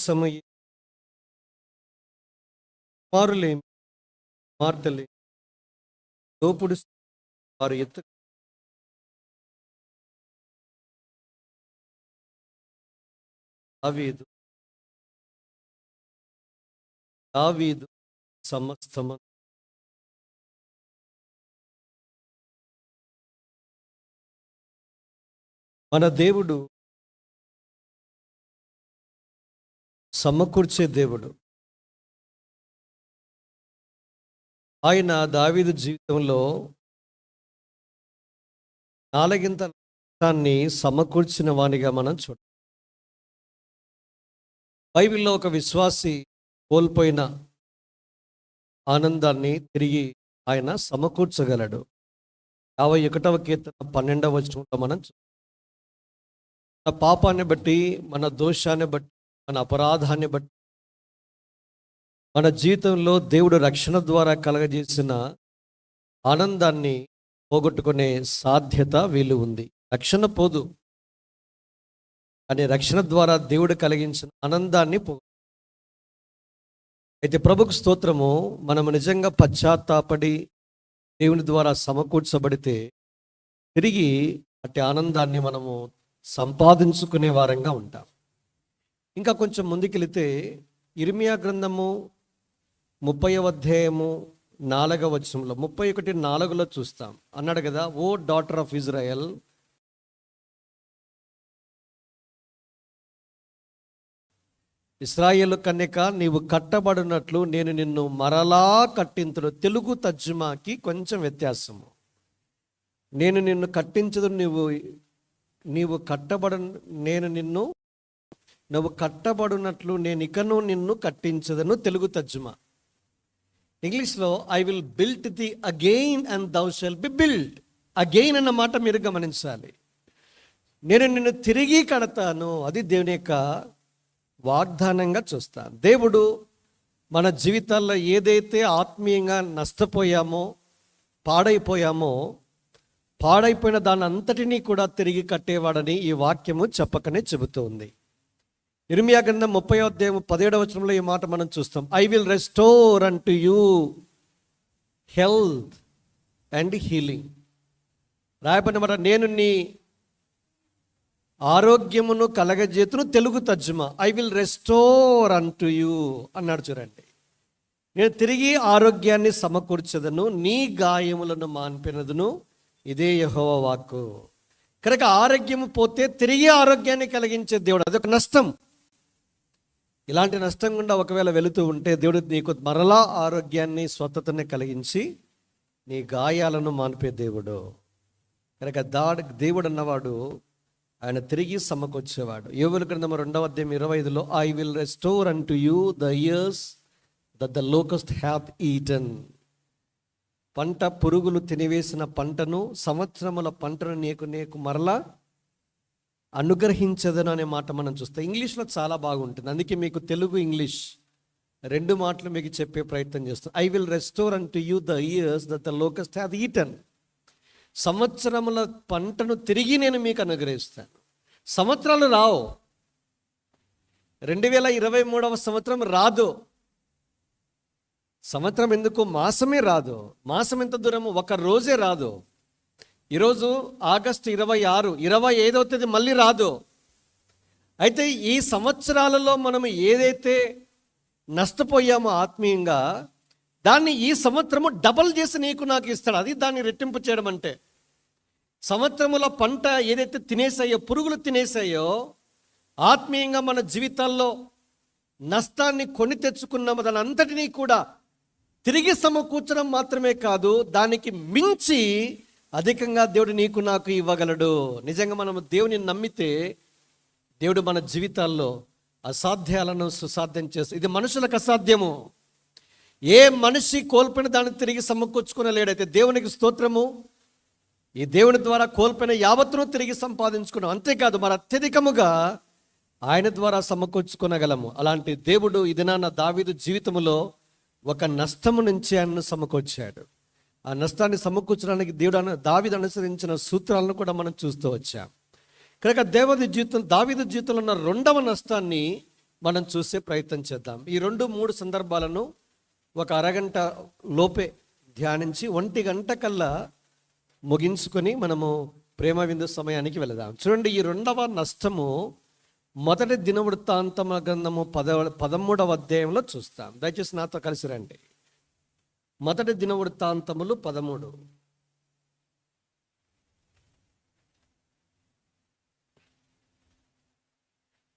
సమయ కుమారులేమి కుమార్తెలే దోపుడు వారు దావీదు దావీదు సమస్తము మన దేవుడు సమకూర్చే దేవుడు. ఆయన దావీదు జీవితంలో నాలుగింతని సమకూర్చిన వానిగా మనం చూడాలి. బైబిల్లో ఒక విశ్వాసి కోల్పోయిన ఆనందాన్ని తిరిగి ఆయన సమకూర్చగలడు. 51వ కీర్తన 12వ వచనంలో మనం మన పాపాన్ని బట్టి, మన దోషాన్ని బట్టి, మన అపరాధాన్ని బట్టి, మన జీవితంలో దేవుడు రక్షణ ద్వారా కలగజేసిన ఆనందాన్ని పోగొట్టుకునే సాధ్యత వీలు ఉంది. రక్షణ పోదు, కానీ రక్షణ ద్వారా దేవుడు కలిగించిన ఆనందాన్ని అయితే ప్రభుకు స్తోత్రము. మనము నిజంగా పశ్చాత్తాపడి దేవుని ద్వారా సమకూర్చబడితే తిరిగి అట్టి ఆనందాన్ని మనము సంపాదించుకునే వారంగా ఉంటాం. ఇంకా కొంచెం ముందుకెళితే ఇర్మియా గ్రంథము 30వ అధ్యాయము 4వ వచనంలో 31:4 చూస్తాం. అన్నాడు కదా, ఓ డాటర్ ఆఫ్ ఇజ్రాయెల్, ఇశ్రాయేలు కన్యక, నీవు కట్టబడినట్లు నేను నిన్ను మరలా కట్టింతును. తెలుగు తర్జుమాకి కొంచెం వ్యత్యాసము. నేను నిన్ను కట్టించదు, నీవు కట్టబడినట్లు నేను ఇకను నిన్ను కట్టించదను. తెలుగు తర్జుమా. ఇంగ్లీష్లో I will build thee again and thou shall be build. Again అన్న మాట మీరు గమనించాలి. నేను నిన్ను తిరిగి కడతాను. అది దేవుని యొక్క వాగ్దానంగా చూస్తాను. దేవుడు మన జీవితాల్లో ఏదైతే ఆత్మీయంగా నష్టపోయామో, పాడైపోయిన దాని అంతటినీ కూడా తిరిగి కట్టేవాడని ఈ వాక్యము చెప్పకనే చెబుతుంది. ఇర్మియా గ్రంథం 30వ అధ్యాయం 17వ వచనంలో ఈ మాట మనం చూస్తాం. I will restore unto you health and healing. రాయబడిన మాట, నేను నీ ఆరోగ్యమును కలగజేతును. తెలుగు తర్జుమా I will restore unto you అన్నాడు. చూడండి, నేను తిరిగి ఆరోగ్యాన్ని సమకూర్చదను, నీ గాయములను మాన్పినదును. ఇదే యెహోవా వాక్కు. కనుక ఆరోగ్యము పోతే తిరిగి ఆరోగ్యాన్ని కలిగించే దేవుడు. అదొక నష్టం. ఇలాంటి నష్టం గుండా ఒకవేళ వెళుతూ ఉంటే దేవుడు నీకు మరలా ఆరోగ్యాన్ని, స్వస్థతని కలిగించి నీ గాయాలను మాన్పే దేవుడు. కనుక దేవుడు అన్నవాడు ఆయన తిరిగి సమకూర్చేవాడు. యోబుల గ్రంథం 2వ అధ్యాయం 25లో I will restore unto you the years that the locust hath eaten. పంట పురుగులు తినివేసిన పంటను, సంవత్సరముల పంటను నీకు మరలా అనుగ్రహించదను అనే మాట మనం చూస్తాం. ఇంగ్లీష్లో చాలా బాగుంటుంది. అందుకే మీకు తెలుగు ఇంగ్లీష్ 2 మాటలు మీకు చెప్పే ప్రయత్నం చేస్తాను. I will restore unto you the years that the locust hath eaten. సంవత్సరముల పంటను తిరిగి నేను మీకు అనుగ్రహిస్తాను. సంవత్సరాలు రావు, 2023వ సంవత్సరం రాదు. సంవత్సరం ఎందుకు, మాసమే రాదు. మాసం ఎంత దూరము, ఒక రోజే రాదు. ఈరోజు ఆగస్టు 26, 25వ తేదీ మళ్ళీ రాదు. అయితే ఈ సంవత్సరాలలో మనం ఏదైతే నష్టపోయామో ఆత్మీయంగా, దాన్ని ఈ సంవత్సరము డబల్ చేసి నీకు నాకు ఇస్తాడు. అది దాన్ని రెట్టింపు చేయడం అంటే. సంవత్సరముల పంట ఏదైతే తినేసాయో, పురుగులు తినేసాయో, ఆత్మీయంగా మన జీవితాల్లో నష్టాన్ని కొని తెచ్చుకున్నాము, దాని అంతటినీ కూడా తిరిగి సమకూర్చడం మాత్రమే కాదు, దానికి మించి అధికంగా దేవుడు నీకు నాకు ఇవ్వగలడు. నిజంగా మనం దేవుని నమ్మితే దేవుడు మన జీవితాల్లో అసాధ్యాలను సుసాధ్యం చేస్తాడు. ఇది మనుషులకు అసాధ్యము. ఏ మనిషి కోల్పోయిన దాన్ని తిరిగి సమకూర్చుకునలేడైతే దేవునికి స్తోత్రము. ఈ దేవుని ద్వారా కోల్పోయిన యావత్తును తిరిగి సంపాదించుకున్నాం. అంతేకాదు, మరి అత్యధికముగా ఆయన ద్వారా సమకూర్చుకోగలము. అలాంటి దేవుడు ఈ దినాన దావీదు జీవితంలో ఒక నష్టము నుంచి ఆయనను సమకూర్చాడు. ఆ నష్టాన్ని సమకూర్చడానికి దావీదు అనుసరించిన సూత్రాలను కూడా మనం చూస్తూ వచ్చాం. కనుక దావీదు జీవితంలో ఉన్న 2వ నష్టాన్ని మనం చూసే ప్రయత్నం చేద్దాం. ఈ 2-3 సందర్భాలను ఒక అరగంట లోపే ధ్యానించి 1 గంట కల్లా ముగించుకొని మనము ప్రేమ విందు సమయానికి వెళదాం. చూడండి, ఈ 2వ నష్టము మొదటి దినవృత్తాంతమ గ్రంథము 13వ అధ్యాయంలో చూస్తాం. దయచేసి నాతో కలిసి రండి. మొదటి దినవృత్తాంతములు 13.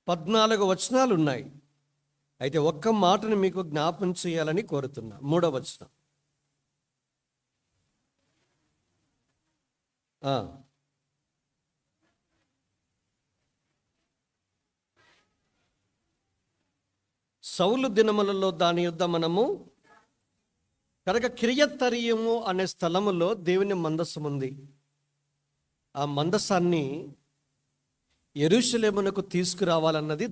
14 వచనాలు ఉన్నాయి. అయితే ఒక్క మాటను మీకు జ్ఞాపం చేయాలని కోరుతున్నా. 3వ వచనం. సౌలు దినములలో దాని యుద్ధ మనము కనుక కిరియత్తరియము అనే స్థలములో దేవుని మందస్సం ఉంది. ఆ మందస్సాన్ని యెరూషలేమునకు తీసుకురావాలన్నది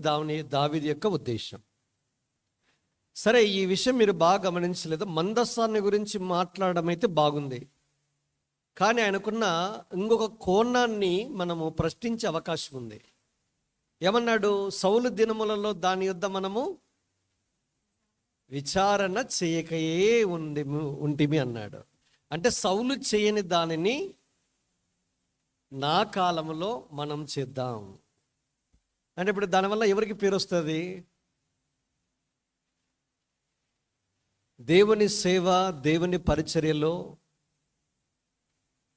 దావీదు యొక్క ఉద్దేశం. సరే, ఈ విషయం మీరు బాగా గమనించలేదు. మందస్సాన్ని గురించి మాట్లాడడం అయితే బాగుంది, కానీ ఆయనకున్న ఇంకొక కోణాన్ని మనము ప్రశ్నించే అవకాశం ఉంది. ఏమన్నాడు? సౌలు దినములలో దాని యుద్ధ మనము విచారణ చేయకయే ఉంటిమి అన్నాడు. అంటే సౌలు చేయని దానిని నా కాలంలో మనం చేద్దాం అంటే ఇప్పుడు దానివల్ల ఎవరికి పేరు వస్తుంది? దేవుని సేవ, దేవుని పరిచర్యలో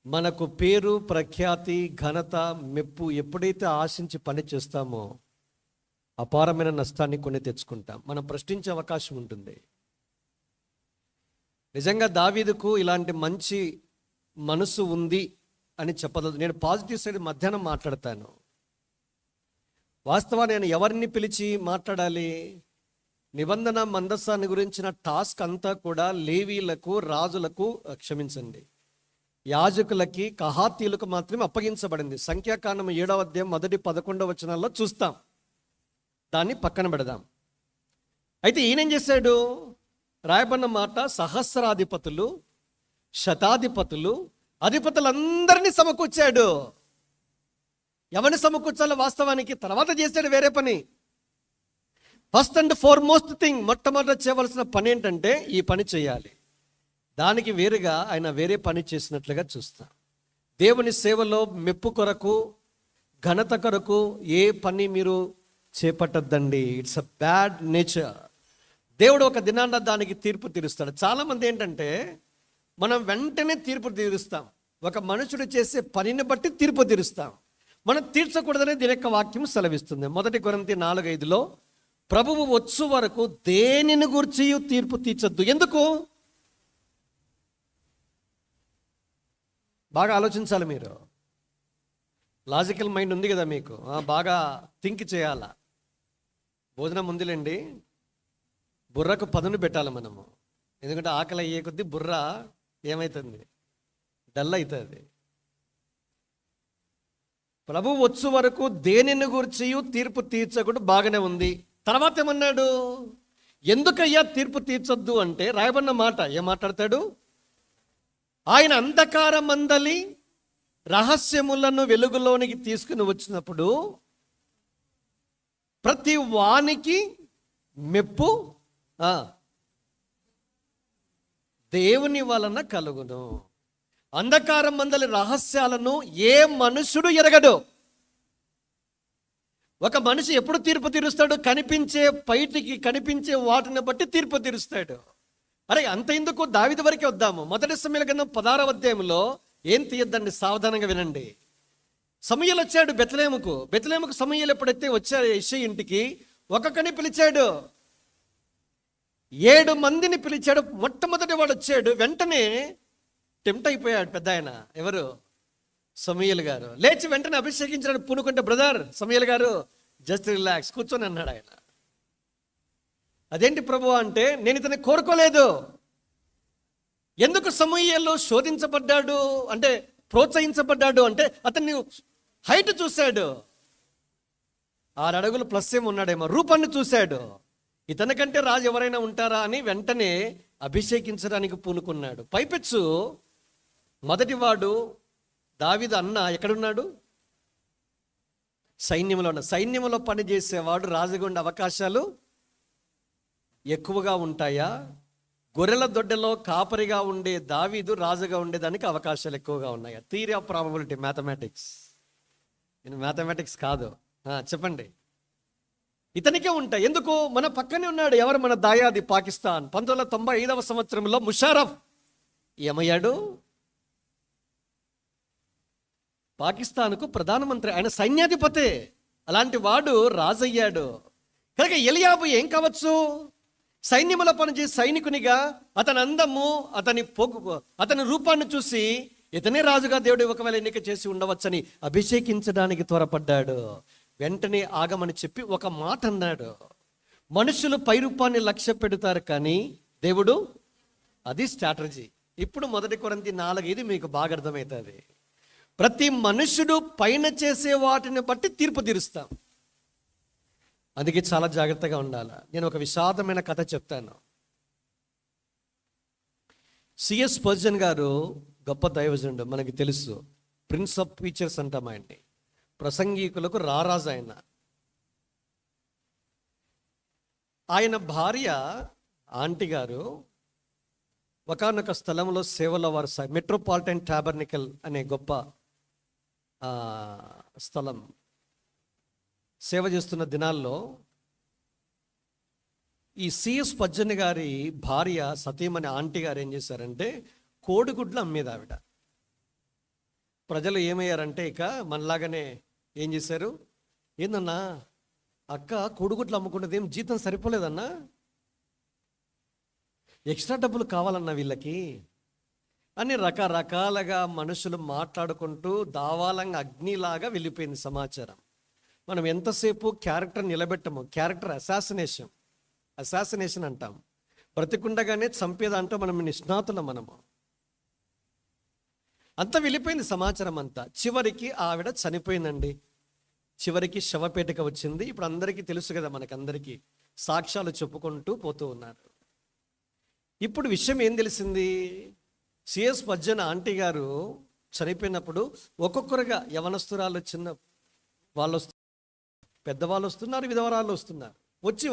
మనకు పేరు, ప్రఖ్యాతి, ఘనత, మెప్పు ఎప్పుడైతే ఆశించి పని చేస్తామో అపారమైన నష్టాన్ని కొని తెచ్చుకుంటాం. మనం ప్రశ్నించే అవకాశం ఉంటుంది. నిజంగా దావీదుకు ఇలాంటి మంచి మనసు ఉంది అని చెప్పదు. నేను పాజిటివ్ సైడ్ మధ్యాహ్నం మాట్లాడతాను. వాస్తవాన్ని నేను ఎవరిని పిలిచి మాట్లాడాలి? నిబంధన మందస్సాన్ని గురించిన టాస్క్ అంతా కూడా లేవీలకు, రాజులకు, క్షమించండి, యాజకులకి, కహాతీయులకు మాత్రమే అప్పగించబడింది. సంఖ్యాకాండం 7వ అధ్యాయం 1-11 వచనాల్లో చూస్తాం. దాన్ని పక్కన పెడదాం. అయితే ఈయనేం చేశాడు? రాయబడిన మాట, సహస్రాధిపతులు, శతాధిపతులు, అధిపతులందరినీ సమకూర్చాడు. ఎవరిని సమకూర్చాలో వాస్తవానికి తర్వాత చేశాడు వేరే పని. ఫస్ట్ అండ్ ఫార్మోస్ట్ థింగ్, మొట్టమొదట చేయవలసిన పని ఏంటంటే ఈ పని చేయాలి. దానికి వేరుగా ఆయన వేరే పని చేసినట్లుగా చూస్తాం. దేవుని సేవలో మెప్పు కొరకు, ఘనత కొరకు ఏ పని మీరు చేపట్టద్దండి. It's a bad nature. దేవుడు ఒక దినాన్న దానికి తీర్పు తీరుస్తాడు. చాలామంది ఏంటంటే మనం వెంటనే తీర్పు తీరుస్తాం. ఒక మనుషుడు చేసే పనిని బట్టి తీర్పు తీరుస్తాం. మనం తీర్చకూడదని దీని యొక్క వాక్యం సెలవిస్తుంది. 1 కొరింథీ 4:5లో ప్రభువు వచ్చు వరకు దేనిని గూర్చి తీర్పు తీర్చొద్దు. ఎందుకు? బాగా ఆలోచించాలి మీరు. లాజికల్ మైండ్ ఉంది కదా మీకు, బాగా థింక్ చేయాలా. భోజనం ఉందిలేండి, బుర్రకు పదును పెట్టాలి మనము. ఎందుకంటే ఆకలి అయ్యే కొద్దీ బుర్ర ఏమవుతుంది? డల్ అవుతుంది. ప్రభు వచ్చు వరకు దేనిని గురించి తీర్పు తీర్చకుండా బాగానే ఉంది. తర్వాత ఏమన్నాడు? ఎందుకయ్యా తీర్పు తీర్చొద్దు అంటే రాయబడిన మాట ఏం మాట్లాడతాడు? ఆయన అంధకార మందలి రహస్యములను వెలుగులోనికి తీసుకుని వచ్చినప్పుడు ప్రతి వానికి మెప్పు దేవుని వలన కలుగును. అంధకారం మందలి రహస్యాలను ఏ మనుషుడు ఎరగడు. ఒక మనిషి ఎప్పుడు తీర్పు తీరుస్తాడు? కనిపించే, బయటికి కనిపించే వాటిని బట్టి తీర్పు తీరుస్తాడు. అరే అంత ఎందుకు, దావీదు వరకే వద్దాము. 1 సమూయేలు గ్రంథం 16వ అధ్యాయంలో ఏం తీయద్దండి, సావధానంగా వినండి. సమూయేలు వచ్చాడు బెత్లెహేముకు సమూయేలు ఎప్పుడైతే వచ్చాడు యెష్షయి ఇంటికి, ఒక్కొక్కని పిలిచాడు. 7 మందిని పిలిచాడు. మొట్టమొదటి వాడు వచ్చాడు. వెంటనే టెంప్ట్ అయిపోయాడు పెద్ద ఆయన. ఎవరు? సమూయేలు గారు. లేచి వెంటనే అభిషేకించడానికి పూనుకుంటే, బ్రదర్ సమూయేలు గారు జస్ట్ రిలాక్స్, కూర్చొని అన్నాడు ఆయన. అదేంటి ప్రభు అంటే, నేను ఇతన్ని కోరుకోలేదు. ఎందుకు సమూయేలు శోధించబడ్డాడు అంటే, ప్రోత్సహించబడ్డాడు అంటే, అతన్ని హైట్ చూశాడు. 6 అడుగులు ప్లస్ ఏమి ఉన్నాడేమో, రూపాన్ని చూశాడు. ఇతనికంటే రాజు ఎవరైనా ఉంటారా అని వెంటనే అభిషేకించడానికి పూనుకున్నాడు. పైపెచ్చు మొదటివాడు దావీదు అన్న ఎక్కడున్నాడు? సైన్యంలో పనిచేసేవాడు రాజుగా ఉండే అవకాశాలు ఎక్కువగా ఉంటాయా? గొర్రెల దొడ్డలో కాపరిగా ఉండే దావీదు రాజుగా ఉండేదానికి అవకాశాలు ఎక్కువగా ఉన్నాయా? Theory of probability, mathematics. నేను మ్యాథమెటిక్స్ కాదు, చెప్పండి. ఇతనికే ఉంటాయి. ఎందుకు? మన పక్కనే ఉన్నాడు. ఎవరు? మన దాయాది పాకిస్తాన్. 1995వ సంవత్సరంలో ముషారఫ్ ఏమయ్యాడు? పాకిస్తాన్కు ప్రధానమంత్రి. ఆయన సైన్యాధిపతే. అలాంటి వాడు రాజయ్యాడు. కనుక ఎలియాబు ఏం కావచ్చు? సైన్యములో పనిచేసే సైనికునిగా అతని అందము, అతని రూపాన్ని చూసి ఇతనే రాజుగా దేవుడు ఒకవేళ ఎన్నిక చేసి ఉండవచ్చని అభిషేకించడానికి త్వరపడ్డాడు. వెంటనే ఆగమని చెప్పి ఒక మాట అన్నాడు. మనుషులు పై రూపాన్ని లక్ష్య పెడతారు, కానీ దేవుడు, అది స్ట్రాటజీ. ఇప్పుడు 1 కొరింథీ 4:5 మీకు బాగా అర్థమవుతుంది. ప్రతి మనుషుడు పైన చేసే వాటిని బట్టి తీర్పు తీరుస్తాం. అందుకే చాలా జాగ్రత్తగా ఉండాలి. నేను ఒక విషాదమైన కథ చెప్తాను. సిఎస్ పర్జన్ గారు గొప్ప దైవజనుడు, మనకి తెలుసు. ప్రిన్స్ ఆఫ్ ప్రీచర్స్ అంటాం ఆయన్ని. ప్రసంగికులకు రారాజు ఆయన. ఆయన భార్య ఆంటీ గారు ఒకానొక స్థలంలో సేవలో వారు మెట్రోపాలిటన్ టాబర్నికల్ అనే గొప్ప స్థలం సేవ చేస్తున్న దినాల్లో ఈ సిఎస్ పజ్జన్ గారి భార్య సతీమణి ఆంటీ గారు ఏం చేశారంటే కోడిగుడ్లు అమ్మేది ఆవిడ. ప్రజలు ఏమయ్యారంటే ఇక మనలాగానే ఏం చేశారు, ఏందన్నా అక్క కోడిగుడ్లు అమ్ముకున్నది, ఏం జీతం సరిపోలేదన్నా, ఎక్స్ట్రా డబ్బులు కావాలన్నా వీళ్ళకి అని రకరకాలుగా మనుషులు మాట్లాడుకుంటూ దావాలంగా అగ్నిలాగా వెళ్ళిపోయింది సమాచారం. మనం ఎంతసేపు క్యారెక్టర్ నిలబెట్టము. క్యారెక్టర్ అసాసినేషన్ అంటాం. బ్రతికుండగానే చంపేదంటూ మనం నిష్ణాతులం. మనము అంతా వెళ్ళిపోయింది సమాచారం అంతా. చివరికి ఆవిడ చనిపోయిందండి. చివరికి శవపేటిక వచ్చింది. ఇప్పుడు అందరికీ తెలుసు కదా, మనకందరికీ సాక్ష్యాలు చెప్పుకుంటూ పోతూ ఉన్నారు. ఇప్పుడు విషయం ఏం తెలిసింది? సిఎస్ పజ్జన్ ఆంటీ గారు చనిపోయినప్పుడు ఒక్కొక్కరుగా యవనస్తురాలు, చిన్న వాళ్ళు పెద్దవాళ్ళు వస్తున్నారు, విధవరాళ్ళు వస్తున్నారు. వచ్చి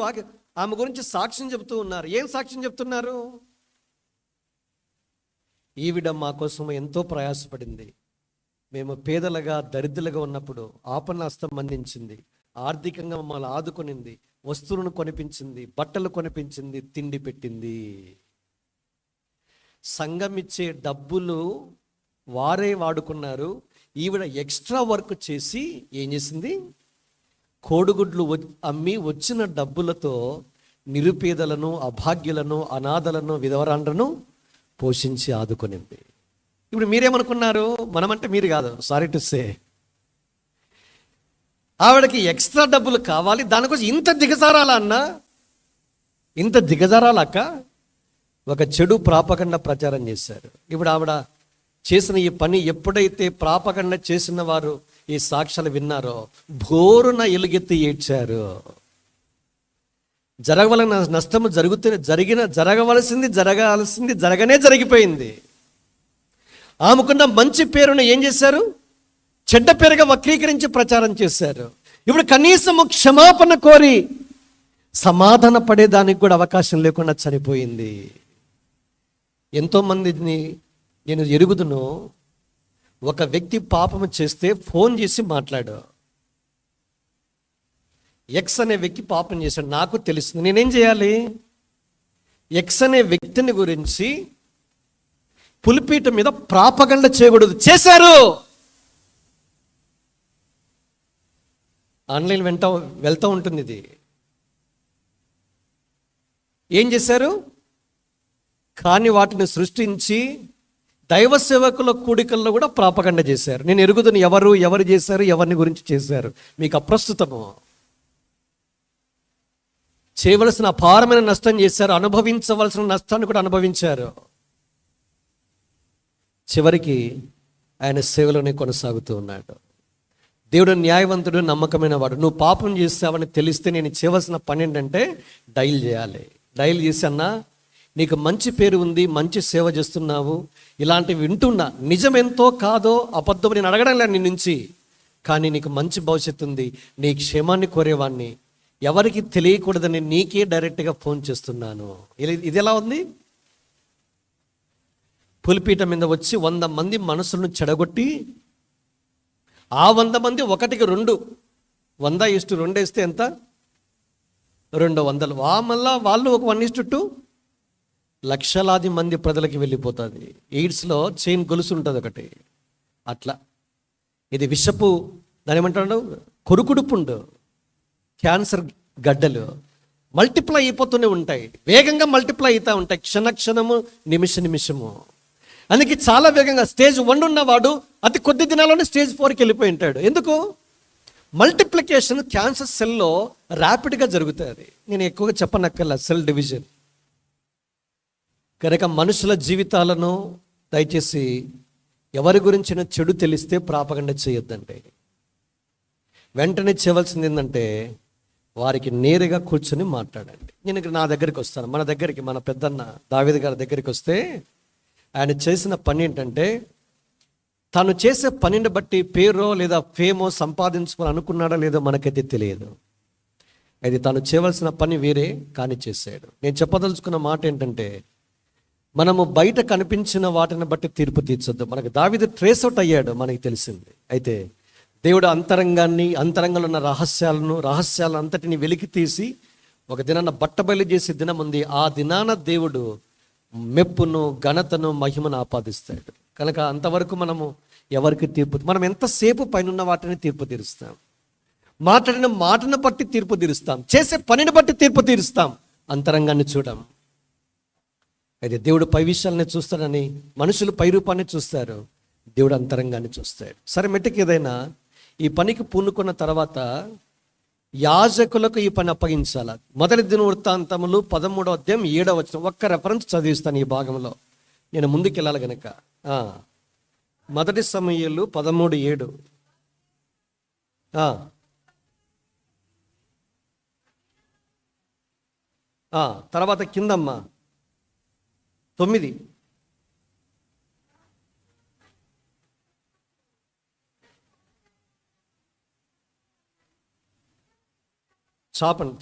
ఆమె గురించి సాక్ష్యం చెబుతూ ఉన్నారు. ఏం సాక్ష్యం చెప్తున్నారు? ఈవిడ మా కోసం ఎంతో ప్రయాసపడింది. మేము పేదలుగా దరిద్రులుగా ఉన్నప్పుడు ఆపన్నాస్తం అందించింది, ఆర్థికంగా మమ్మల్ని ఆదుకొనింది, వస్తువులను కొనిపించింది, బట్టలు కొనిపించింది, తిండి పెట్టింది. సంఘం ఇచ్చే డబ్బులు వారే వాడుకున్నారు. ఈవిడ ఎక్స్ట్రా వర్క్ చేసి ఏం చేసింది? కోడిగుడ్లు అమ్మి వచ్చిన డబ్బులతో నిరుపేదలను, అభాగ్యులను, అనాథలను, విధవరాండ్రను పోషించి ఆదుకొనింది. ఇప్పుడు మీరేమనుకున్నారు? మనమంటే మీరు కాదు, సారీ టు సే. ఆవిడకి ఎక్స్ట్రా డబ్బులు కావాలి, దానికోసం ఇంత దిగజారాలా అన్న? ఇంత దిగజారాలక్క? ఒక చెడు ప్రాపకండ ప్రచారం చేశారు. ఇప్పుడు ఆవిడ చేసిన ఈ పని ఎప్పుడైతే ప్రాపకండ చేసిన వారు ఈ సాక్ష్యాలు విన్నారో భోరున ఎలుగెత్తి ఏడ్చారు. జరగవలసిన నష్టము జరగవలసింది జరగనే జరిగిపోయింది. ఆమెకున్న మంచి పేరును ఏం చేశారు? చెడ్డ పేరుగా వక్రీకరించి ప్రచారం చేశారు. ఇప్పుడు కనీసము క్షమాపణ కోరి సమాధాన పడేదానికి కూడా అవకాశం లేకుండా చనిపోయింది. ఎంతోమందిని నేను ఎరుగుదును. ఒక వ్యక్తి పాపము చేస్తే ఫోన్ చేసి మాట్లాడు. ఎక్స్ అనే వ్యక్తి పాపం చేశాడు, నాకు తెలుస్తుంది, నేనేం చేయాలి? ఎక్స్ అనే వ్యక్తిని గురించి పులిపీట మీద ప్రాపగండ చేయకూడదు. చేశారు. ఆన్లైన్ వెళ్తూ ఉంటుంది ఇది. ఏం చేశారు? కానీ వాటిని సృష్టించి దైవ సేవకుల కూడికల్లో కూడా ప్రాపగండ చేశారు. నేను ఎరుగుదును ఎవరు చేశారు, ఎవరిని గురించి చేశారు, మీకు అప్రస్తుతము. చేయవలసిన అపారమైన నష్టం చేశారు, అనుభవించవలసిన నష్టాన్ని కూడా అనుభవించారు. చివరికి ఆయన సేవలోనే కొనసాగుతూ ఉన్నాడు. దేవుడు న్యాయవంతుడు, నమ్మకమైన వాడు. నువ్వు పాపం చేస్తావని తెలిస్తే నేను చేయవలసిన పని ఏంటంటే డైల్ చేయాలి. డైల్ చేసి అన్నా నీకు మంచి పేరు ఉంది, మంచి సేవ చేస్తున్నావు, ఇలాంటివి వింటున్నా, నిజమెంతో కాదో అబద్ధం నేను అడగడం లేదు నీ నుంచి. కానీ నీకు మంచి భవిష్యత్తు ఉంది, నీ క్షేమాన్ని కోరేవాడిని, ఎవరికి తెలియకూడదని నీకే డైరెక్ట్గా ఫోన్ చేస్తున్నాను. ఇది ఎలా ఉంది? పులిపీట మీద వచ్చి 100 మంది మనసులను చెడగొట్టి ఆ 100 మంది 1కి 2, 100:2 వేస్తే ఎంత? 200. మళ్ళా వాళ్ళు ఒక 1:2 లక్షలాది మంది ప్రజలకి వెళ్ళిపోతుంది. ఎయిడ్స్లో చైన్ గొలుసు ఉంటుంది ఒకటి, అట్లా ఇది విషపు, దాని ఏమంటాడు, కొరుకుడు పుండు, క్యాన్సర్ గడ్డలు మల్టిప్లై అయిపోతూనే ఉంటాయి, వేగంగా మల్టిప్లై అవుతూ ఉంటాయి, క్షణము నిమిషము. అందుకే చాలా వేగంగా స్టేజ్ 1 ఉన్నవాడు అతి కొద్ది దినాల్లోనే స్టేజ్ 4కి వెళ్ళిపోయి ఉంటాడు. ఎందుకు? మల్టిప్లికేషన్ క్యాన్సర్ సెల్లో ర్యాపిడ్గా జరుగుతుంది. నేను ఎక్కువగా చెప్పనక్కర్లా, సెల్ డివిజన్. కనుక మనుషుల జీవితాలను దయచేసి ఎవరి గురించిన చెడు తెలిస్తే ప్రాపగండ చేయొద్దండి. వెంటనే చేయవలసింది ఏంటంటే వారికి నేరుగా కూర్చొని మాట్లాడండి. నేను నా దగ్గరికి వస్తాను, మన దగ్గరికి, మన పెద్దన్న దావీదు గారి దగ్గరికి వస్తే ఆయన చేసిన పని ఏంటంటే, తను చేసే పనిని బట్టి పేరో లేదా ఫేమో సంపాదించుకోవాలి అనుకున్నాడో లేదో మనకైతే తెలియదు. అయితే తను చేయవలసిన పని వేరే, కానీ చేశాడు. నేను చెప్పదలుచుకున్న మాట ఏంటంటే, మనము బయట కనిపించిన వాటిని బట్టి తీర్పు తీర్చొద్దు. మనకు దావీదు ట్రేస్ అవుట్ అయ్యాడు, మనకి తెలిసింది. అయితే దేవుడు అంతరంగంలో ఉన్న రహస్యాలను అంతటిని వెలికి తీసి ఒక దినాన బట్టబయలు చేసే దినం ఉంది. ఆ దినాన దేవుడు మెప్పును, ఘనతను, మహిమను ఆపాదిస్తాడు. కనుక అంతవరకు మనము ఎవరికి మనం ఎంతసేపు పైన వాటిని తీర్పు తీరుస్తాం, మాట్లాడిన మాటను బట్టి తీర్పు తీరుస్తాం, చేసే పనిని బట్టి తీర్పు తీరుస్తాం, అంతరంగాన్ని చూడం. అయితే దేవుడు పై విషయాలని చూస్తాడని మనుషులు పై రూపాన్ని చూస్తారు, దేవుడు అంతరంగాన్ని చూస్తాడు. సరే, మెట్టుకు ఏదైనా ఈ పనికి పూనుకున్న తర్వాత యాజకులకు ఈ పని అప్పగించాల. మొదటి దినవృత్తాంతములు 13వ అధ్యాయం 7వ వచనం, ఒక్క రెఫరెన్స్ చదివిస్తాను ఈ భాగంలో, నేను ముందుకు వెళ్ళాలి గనక. మొదటి సమూయేలు 13:7. తర్వాత కిందమ్మా 9.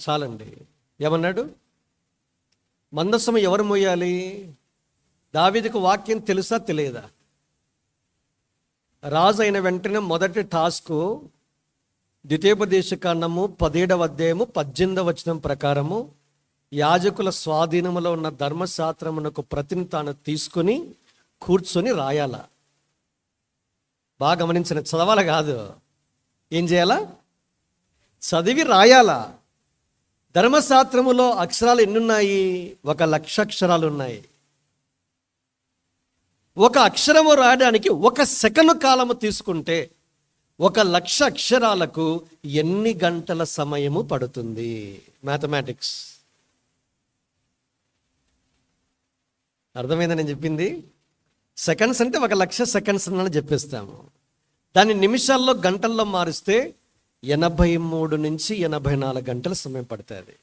చాలండి. ఏమన్నాడు? మందసము ఎవరు మోయాలి? దావీదుకు వాక్యం తెలుసా తెలియదా? రాజు అయిన వెంటనే మొదటి టాస్క్ ద్వితీయోపదేశకాండము 17వ అధ్యాయము 18వ వచనం ప్రకారము యాజకుల స్వాధీనములో ఉన్న ధర్మశాస్త్రమునకు ప్రతిని తాను తీసుకుని కూర్చొని రాయాల. బాగా గమనించిన, చదవాల కాదు, ఏం చేయాలా? చదివి రాయాలా. ధర్మశాస్త్రములో అక్షరాలు ఎన్నున్నాయి? 1,00,000 అక్షరాలు ఉన్నాయి. ఒక అక్షరము రాయడానికి 1 సెకను కాలము తీసుకుంటే 1,00,000 అక్షరాలకు ఎన్ని గంటల సమయము పడుతుంది? మ్యాథమెటిక్స్. అర్థమైందని నేను చెప్పింది? సెకండ్స్ అంటే 1,00,000 సెకండ్స్ అని చెప్పేస్తాము. దాన్ని నిమిషాల్లో గంటల్లో మారిస్తే 83 నుంచి 84 గంటల సమయం పడుతుంది.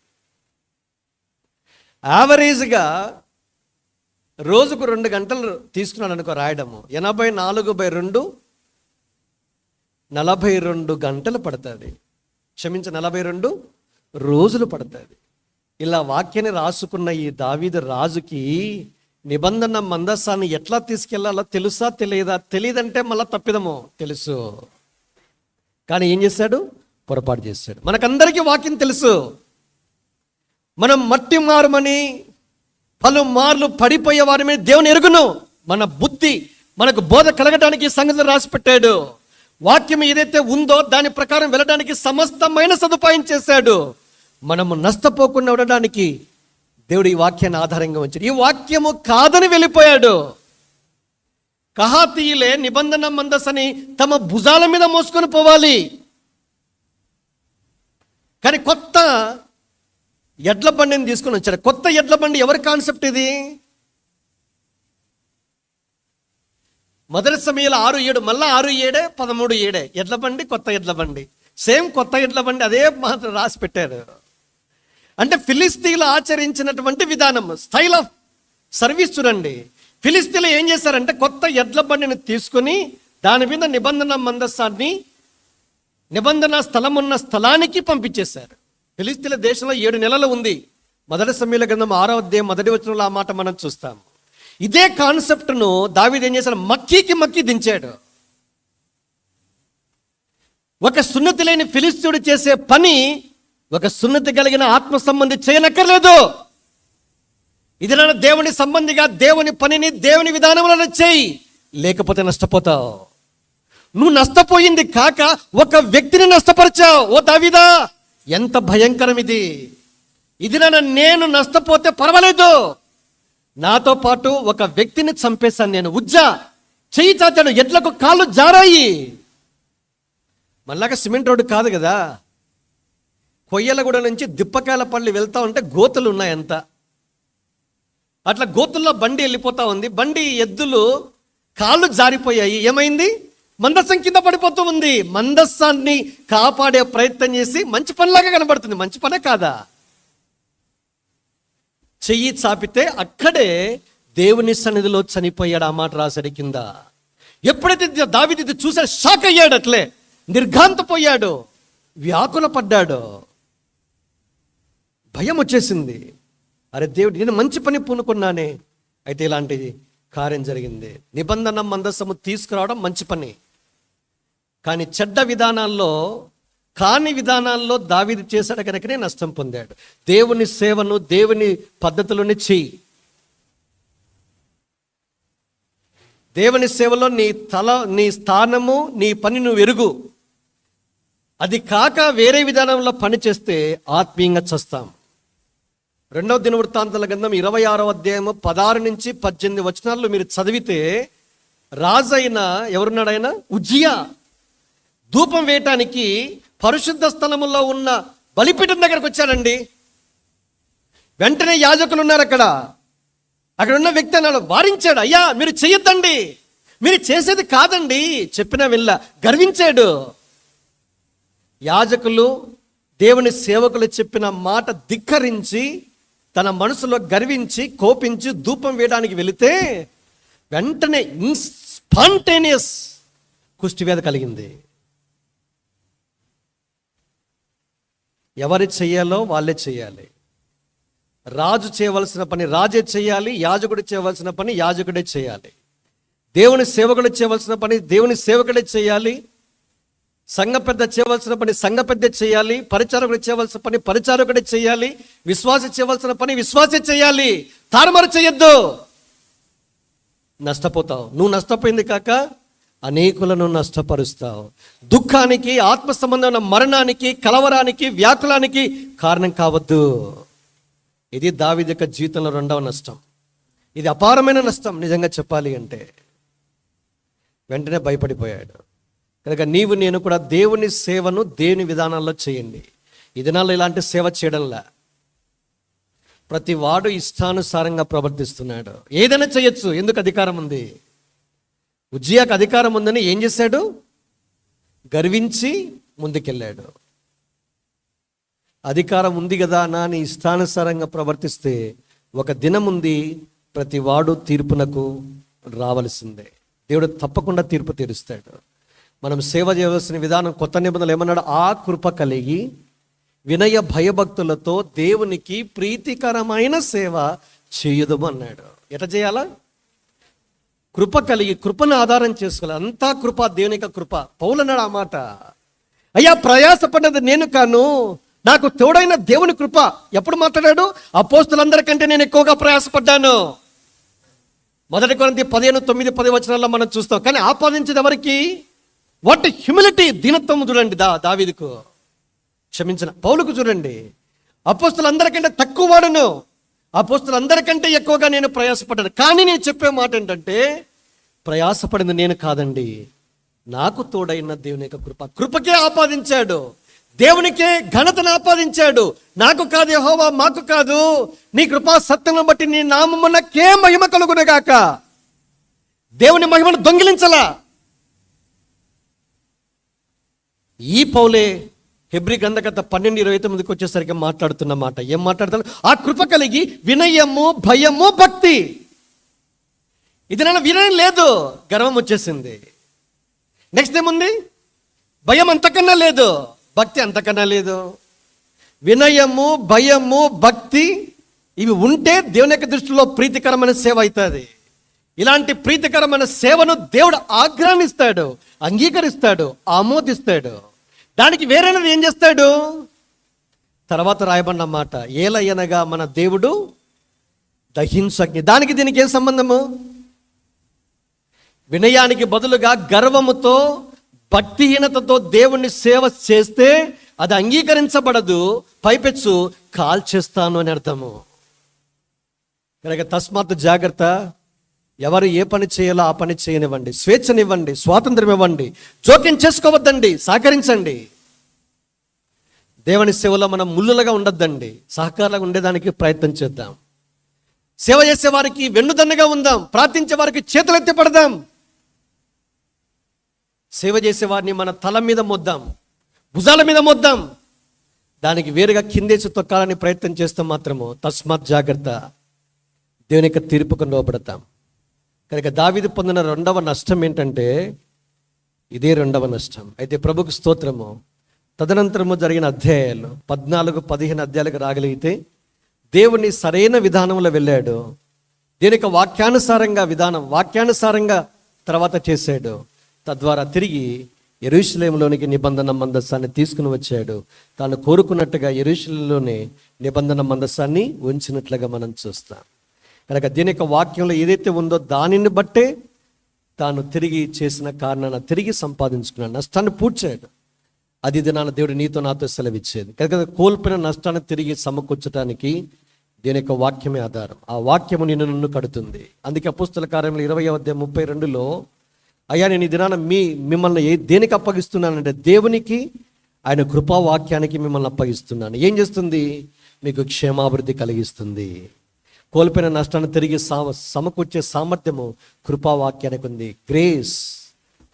యావరేజ్గా రోజుకు 2 గంటలు తీసుకున్నాడు అనుకో రాయడము, 84/2 42 గంటలు పడుతుంది. 42 రోజులు పడుతుంది. ఇలా వాక్యాన్ని రాసుకున్న ఈ దావీదు రాజుకి నిబంధన మందసాన్ని ఎట్లా తీసుకెళ్లాలో తెలుసా తెలియదా? తెలియదంటే మళ్ళీ తప్పిదమో తెలుసు, కానీ ఏం చేశాడు? పొరపాటు చేశాడు. మనకందరికీ వాక్యం తెలుసు, మనం మట్టి మారమని పలుమార్లు పడిపోయే వారమే దేవుని ఎరుగును. మన బుద్ధి మనకు బోధ కలగడానికి సంగతులు రాసి పెట్టాడు. వాక్యం ఏదైతే ఉందో దాని ప్రకారం వెళ్ళడానికి సమస్తమైన సదుపాయం చేశాడు. మనము నష్టపోకుండా ఉండడానికి దేవుడు ఈ వాక్యాన్ని ఆధారంగా ఉంచాడు. ఈ వాక్యము కాదని వెళ్ళిపోయాడు. కహాతీయులే నిబంధన మందసని తమ భుజాల మీద మోసుకొని పోవాలి, కానీ కొత్త ఎడ్ల బండిని తీసుకొని వచ్చారు. కొత్త ఎడ్ల బండి ఎవరి కాన్సెప్ట్ ఇది? మొదటి సమయంలో 6:7, మళ్ళీ 6:7, 13:7 ఎడ్ల బండి, కొత్త ఎడ్ల బండి, సేమ్ కొత్త ఎడ్ల బండి, అదే మాత్రం రాసి పెట్టారు. అంటే ఫిలిస్తీన్లు ఆచరించినటువంటి విధానం, స్టైల్ ఆఫ్ సర్వీస్ చూడండి. ఫిలిస్తీన్లు ఏం చేశారంటే కొత్త ఎడ్ల బండిని తీసుకుని దాని మీద నిబంధన మందసాన్ని నిబంధన స్థలం ఉన్న స్థలానికి పంపించేశారు. ఫిలిస్తీన్ల దేశంలో 7 నెలలు ఉంది. మొదటి సమూయేలు గ్రంథం 6వ అధ్యాయం 1వ వచనంలో ఆ మాట మనం చూస్తాం. ఇదే కాన్సెప్ట్ను దావీదు ఏం చేశాడు? మక్కి దించాడు. ఒక సున్నతి లేని ఫిలిస్తీయుడు చేసే పని ఒక సున్నతి కలిగిన ఆత్మ సంబంధి చేయనక్కర్లేదు. ఇది నా దేవుని సంబంధిగా దేవుని పనిని దేవుని విధానంలో చేయి, లేకపోతే నష్టపోతావు. నువ్వు నష్టపోయింది కాక ఒక వ్యక్తిని నష్టపరిచావు. ఓ దావీదా, ఎంత భయంకరం ఇది! ఇది నేను నష్టపోతే పర్వాలేదు, నాతో పాటు ఒక వ్యక్తిని చంపేశాను నేను. ఉజ్జా చెయ్యి చాచాడు, ఎడ్లకు కాళ్ళు జారాయి. మళ్ళాగా సిమెంట్ రోడ్డు కాదు కదా, కొయ్యలగూడ నుంచి దిప్పకాయలపల్లి వెళ్తా ఉంటే గోతులు ఉన్నాయంత. అట్లా గోతుల్లో బండి వెళ్ళిపోతా ఉంది. బండి ఎద్దులు కాళ్ళు జారిపోయాయి. ఏమైంది? మందస్సం కింద పడిపోతూ ఉంది. మందస్సాన్ని కాపాడే ప్రయత్నం చేసి మంచి పనిలాగా కనబడుతుంది. మంచి పనే కాదా? చెయ్యి చాపితే అక్కడే దేవుని సన్నిధిలో చనిపోయాడు. ఆ మాట రాశాడు కింద. ఎప్పుడైతే దావీదు ఇది చూసాడు, షాక్ అయ్యాడు, అట్లే నిర్ఘాంతపోయాడు, వ్యాకుల పడ్డాడు, భయం వచ్చేసింది. అరే దేవుడు, నేను మంచి పని పూనుకున్నానే, అయితే ఇలాంటి కార్యం జరిగింది. నిబంధన మందస్సము తీసుకురావడం మంచి పని, కానీ చెడ్డ విధానాల్లో కాని విధానాల్లో దావీదు చేశాడు కనుకనే నష్టం పొందాడు. దేవుని సేవను దేవుని పద్ధతిలోనే చెయ్యి. దేవుని సేవలో నీ స్థానము, నీ పని నువ్వు ఎరుగు. అది కాక వేరే విధానంలో పని చేస్తే ఆత్మీయంగా చస్తాం. 2వ దినవృత్తాంతాల గ్రంథం 26వ అధ్యాయము 16 నుంచి 18 వచనాల్లో మీరు చదివితే, రాజు అయిన ఎవరున్నాడు? ఆయన ఉజ్జియా ధూపం వేయటానికి పరిశుద్ధ స్థలములో ఉన్న బలిపీఠం దగ్గరకు వచ్చాడండి. వెంటనే యాజకులు ఉన్నారు అక్కడ ఉన్న వ్యక్తి అన్నాడు, వారించాడు, అయ్యా మీరు చెయ్యొద్దండి, మీరు చేసేది కాదండి చెప్పినా వెళ్ళ. గర్వించాడు. యాజకులు దేవుని సేవకులు చెప్పిన మాట ధిక్కరించి తన మనసులో గర్వించి కోపించి ధూపం వేయడానికి వెళితే వెంటనే స్పాంటేనియస్ కుష్టివ్యాధి కలిగింది. ఎవరి చెయ్యాలో వాళ్ళే చేయాలి. రాజు చేయవలసిన పని రాజే చేయాలి, యాజకుడు చేయవలసిన పని యాజకుడే చేయాలి, దేవుని సేవకుడు చేయవలసిన పని దేవుని సేవకుడే చేయాలి, సంఘ పెద్ద చేయవలసిన పని సంఘ పెద్ద చేయాలి, పరిచారకుడు చేయవలసిన పని పరిచారకుడే చేయాలి, విశ్వాసి చేయవలసిన పని విశ్వాసే చేయాలి. తారుమారు చేయొద్దు, నష్టపోతావు. నువ్వు నష్టపోయింది కాక అనేకులను నష్టపరుస్తావు. దుఃఖానికి, ఆత్మ సంబంధమైన మరణానికి, కలవరానికి, వ్యాకులానికి కారణం కావద్దు. ఇది దావీదు యొక్క జీవితంలో 2వ నష్టం. ఇది అపారమైన నష్టం నిజంగా చెప్పాలి అంటే. వెంటనే భయపడిపోయాడు. కనుక నీవు నేను కూడా దేవుని సేవను దేవుని విధానాల్లో చేయండి. ఈ దినాల్లో ఇలాంటి సేవ చేయడంలా ప్రతి వాడు ఇష్టానుసారంగా ప్రవర్తిస్తున్నాడు. ఏదైనా చేయొచ్చు, ఎందుకు? అధికారం ఉంది. ఉజ్జియాకు అధికారం ఉందని ఏం చేశాడు? గర్వించి ముందుకెళ్ళాడు. అధికారం ఉంది కదా అని ఇష్టానుసారంగా ప్రవర్తిస్తే ఒక దినం ఉంది, ప్రతి వాడు తీర్పునకు రావలసిందే. దేవుడు తప్పకుండా తీర్పు తీరుస్తాడు. మనం సేవ చేయవలసిన విధానం కొత్త నిబంధనలు ఏమన్నాడు? ఆ కృప కలిగి వినయ భయభక్తులతో దేవునికి ప్రీతికరమైన సేవ చేయుదము అన్నాడు. ఎట్లా చేయాలా? కృప కలిగి, కృపను ఆధారం చేసుకోవాలి. అంతా కృప, దేవుని యొక్క కృప. పౌలు అన్నాడు ఆ మాట, అయ్యా ప్రయాసపడ్డది నేను కాను, నాకు తోడైన దేవుని కృప. ఎప్పుడు మాట్లాడాడు? అపోస్తులందరికంటే నేను ఎక్కువగా ప్రయాసపడ్డాను. 1 కొరింథీ 15:9-10 వచనాల్లో మనం చూస్తాం. కానీ ఆపాదించేది ఎవరికి? వాట్ హ్యూమిలిటీ, దీనత్వం చూడండి దావీదుకు. క్షమించిన పౌలుకు చూడండి, అపోస్తులందరికంటే తక్కువ వాడును, అపోస్తులందరికంటే ఎక్కువగా నేను ప్రయాసపడ్డాను. కానీ నేను చెప్పే మాట ఏంటంటే, ప్రయాసపడింది నేను కాదండి, నాకు తోడైన దేవుని యొక్క కృప. కృపకే ఆపాదించాడు, దేవునికే ఘనతను ఆపాదించాడు. నాకు కాదు యెహోవా, మాకు కాదు, నీ కృపా సత్యమును బట్టి నీ నామమునకే మహిమ కలుగునుగాక. దేవుని మహిమను దొంగిలించలా. ఈ పౌలే హెబ్రీ గ్రంథకర్త 12:29 వచ్చేసరికి మాట్లాడుతున్న మాట ఏం మాట్లాడతాడు? ఆ కృప కలిగి వినయము, భయము, భక్తి. ఇది నన్ను వినయం లేదు, గర్వం వచ్చేసింది. నెక్స్ట్ ఏముంది? భయం అంతకన్నా లేదు, భక్తి అంతకన్నా లేదు. వినయము, భయము, భక్తి ఇవి ఉంటే దేవుని యొక్క దృష్టిలో ప్రీతికరమైన సేవ అవుతుంది. ఇలాంటి ప్రీతికరమైన సేవను దేవుడు ఆగ్రహిస్తాడు, అంగీకరిస్తాడు, ఆమోదిస్తాడు. దానికి వేరేది ఏం చేస్తాడు? తర్వాత రాయబడిన మాట, ఏలయనగా మన దేవుడు దహించగ్ని. దానికి దీనికి ఏం సంబంధము? వినయానికి బదులుగా గర్వముతో, భక్తిహీనతతో దేవుణ్ణి సేవ చేస్తే అది అంగీకరించబడదు, పైపెచ్చు కాల్చేస్తాను అని అర్థము. కనుక తస్మాత్ జాగ్రత్త. ఎవరు ఏ పని చేయాలో ఆ పని చేయనివ్వండి, స్వేచ్ఛనివ్వండి, స్వాతంత్రం ఇవ్వండి, జోక్యం చేసుకోవద్దండి, సహకరించండి. దేవుని సేవలో మనం ముళ్ళులుగా ఉండొద్దండి, సహకారంగా ఉండేదానికి ప్రయత్నం చేద్దాం. సేవ చేసే వారికి వెన్నుదన్నుగా ఉందాం, ప్రార్థించే వారికి చేతులెత్తి పడదాం. సేవ చేసేవారిని మన తల మీద మోద్దాం, భుజాల మీద మోద్దాం. దానికి వేరుగా కిందేసి తొక్కాలని ప్రయత్నం చేస్తాం మాత్రము తస్మాత్ జాగ్రత్త, దేవుని యొక్క తీర్పుకు లోబడతాం. కనుక దావీదు పొందిన రెండవ నష్టం ఏంటంటే ఇదే రెండవ నష్టం. అయితే ప్రభుకు స్తోత్రము. తదనంతరము జరిగిన అధ్యాయాలు 14-15 అధ్యాయాలకు రాగలిగితే దేవుని సరైన విధానంలో వెళ్ళాడు. దీనికి వాక్యానుసారంగా తర్వాత చేశాడు. తద్వారా తిరిగి యెరూషలేములోనికి నిబంధన మందసాన్ని తీసుకుని వచ్చాడు. తాను కోరుకున్నట్టుగా యెరూషలేములోనే నిబంధన మందసాన్ని ఉంచినట్లుగా మనం చూస్తాం. కనుక దీని యొక్క వాక్యంలో ఏదైతే ఉందో దానిని బట్టే తాను తిరిగి చేసిన కారణాన్ని తిరిగి సంపాదించుకున్నాడు, నష్టాన్ని పూడ్చాడు. అది దినాన దేవుడు నీతో నాతో సెలవిచ్చేది. కనుక కోల్పోయిన నష్టాన్ని తిరిగి సమకూర్చడానికి దీని యొక్క వాక్యమే ఆధారం. ఆ వాక్యము నన్ను కడుతుంది. అందుకే అపోస్తల కార్యములు 20:32 అయ్యా నేను ఈ దినాన మిమ్మల్ని దేనికి అప్పగిస్తున్నానంటే దేవునికి, ఆయన కృపావాక్యానికి మిమ్మల్ని అప్పగిస్తున్నాను. ఏం చేస్తుంది? మీకు క్షేమాభివృద్ధి కలిగిస్తుంది. కోల్పోయిన నష్టాన్ని తిరిగి సమకూర్చే సామర్థ్యము కృపావాక్యానికి ఉంది. గ్రేస్,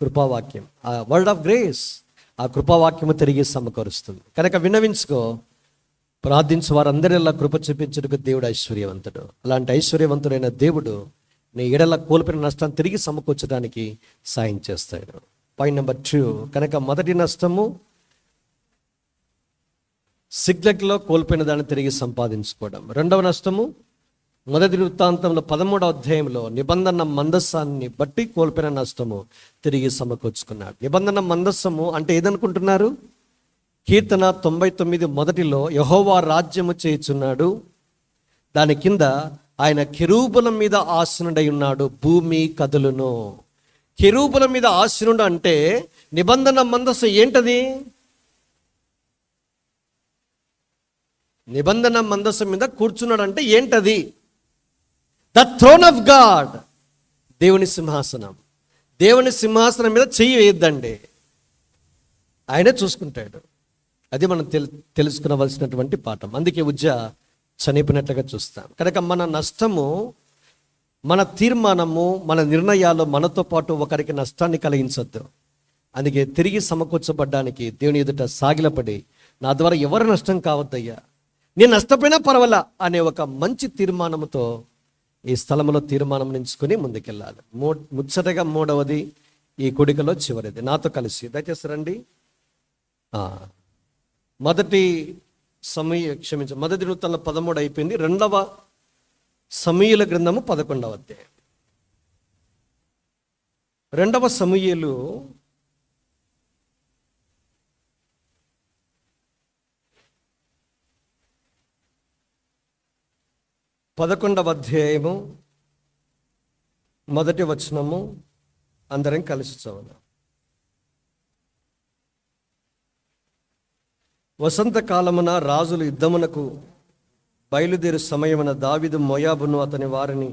కృపావాక్యం, ఆ వర్డ్ ఆఫ్ గ్రేస్, ఆ కృపావాక్యము తిరిగి సమకూరుస్తుంది. కనుక విన్నవించుకో, ప్రార్థించు వారందరిలా కృప చూపించుటకు దేవుడు ఐశ్వర్యవంతుడు. అలాంటి ఐశ్వర్యవంతుడైన దేవుడు నీ ఎడల కోల్పోయిన నష్టాన్ని తిరిగి సమకూర్చడానికి సాయం చేస్తాడు. Point number 2. కనుక మొదటి నష్టము సిగ్లెగ్లో కోల్పోయిన దాన్ని తిరిగి సంపాదించుకోవడం. రెండవ నష్టము మొదటి వృత్తాంతంలో 13వ అధ్యాయంలో నిబంధన మందస్సాన్ని బట్టి కోల్పోయిన నష్టము తిరిగి సమకూర్చుకున్నాడు. నిబంధన మందస్సము అంటే ఏదనుకుంటున్నారు? కీర్తన 99 మొదటిలో యెహోవా రాజ్యము చేయుచున్నాడు, దాని కింద ఆయన కెరూబుల మీద ఆసీనుడై ఉన్నాడు, భూమి కదులును. కెరూబుల మీద ఆసీనుడు అంటే నిబంధన మందస్సు ఏంటది? నిబంధన మందస్సు మీద కూర్చున్నాడు అంటే ఏంటది? ద థ్రోన్ ఆఫ్ గాడ్, దేవుని సింహాసనం. దేవుని సింహాసనం మీద చెయ్యి వేయద్దండి, ఆయనే చూసుకుంటాడు. అది మనం తెలుసుకునవలసినటువంటి పాఠం. అందుకే ఉజ్జా చనిపోయినట్లుగా చూస్తాం. కనుక మన నష్టము, మన తీర్మానము, మన నిర్ణయాలు మనతో పాటు ఒకరికి నష్టాన్ని కలిగించొద్దు. అందుకే తిరిగి సమకూర్చబడ్డానికి దేవుని ఎదుట సాగిలపడి, నా ద్వారా ఎవరు నష్టం కావద్దయ్యా, నేను నష్టపోయినా పర్వాలా అనే ఒక మంచి తీర్మానంతో ఈ స్థలంలో తీర్మానం ఎంచుకొని ముందుకెళ్ళాలి. ముచ్చటగా మూడవది, ఈ కూడికలో చివరిది, నాతో కలిసి దయచేసి రండి. మొదటి వృత్తాంతంలో 13 అయిపోయింది. రెండవ సమూయేల గ్రంథము 11వ అధ్యాయం. రెండవ సమూయేలు 11వ అధ్యాయము మొదటి వచనము అందరం కలిసి చదువుదాం. వసంతకాలమున రాజులు యుద్ధమునకు బయలుదేరు సమయమున దావీదు మోయాబును అతని వారిని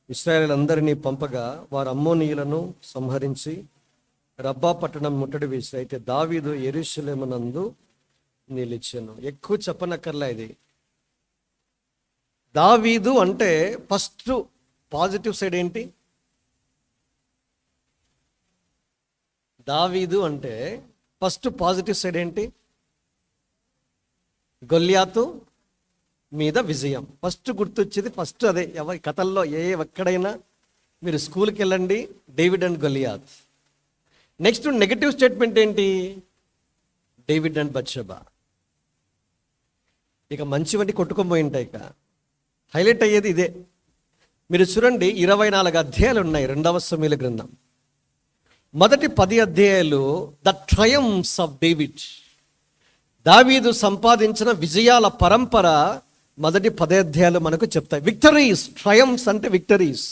ఇశ్రాయేలులందరినీ పంపగా వారు అమ్మోనీయులను సంహరించి రబ్బా పట్టణం ముట్టడి వేసి, అయితే దావీదు యెరూషలేమునందు నిలిచెను. ఎక్కువ చెప్పనక్కర్లా. ఇది దావీదు అంటే ఫస్ట్ పాజిటివ్ సైడ్ ఏంటి? దావీదు అంటే ఫస్ట్ పాజిటివ్ సైడ్ ఏంటి? గొల్యాతు మీద విజయం. ఫస్ట్ గుర్తొచ్చేది ఫస్ట్ అదే. ఎవరి కథల్లో ఎక్కడైనా మీరు స్కూల్కి వెళ్ళండి, David and Goliath. Next negative statement ఏంటి? David and Bathsheba. ఇక మంచివన్నీ కొట్టుకొని ఉంటాయి. ఇక హైలైట్ అయ్యేది ఇదే. మీరు చూడండి, 24 అధ్యాయాలు ఉన్నాయి 2వ సమూయేలు గ్రంథం. మొదటి 10 అధ్యాయాలు ద ట్రయంఫ్స్ ఆఫ్ డేవిడ్, దావీదు సంపాదించిన విజయాల పరంపర మొదటి 10 అధ్యాయాలు మనకు చెప్తాయి. విక్టరీస్, ట్రయంఫ్స్ అంటే విక్టరీస్.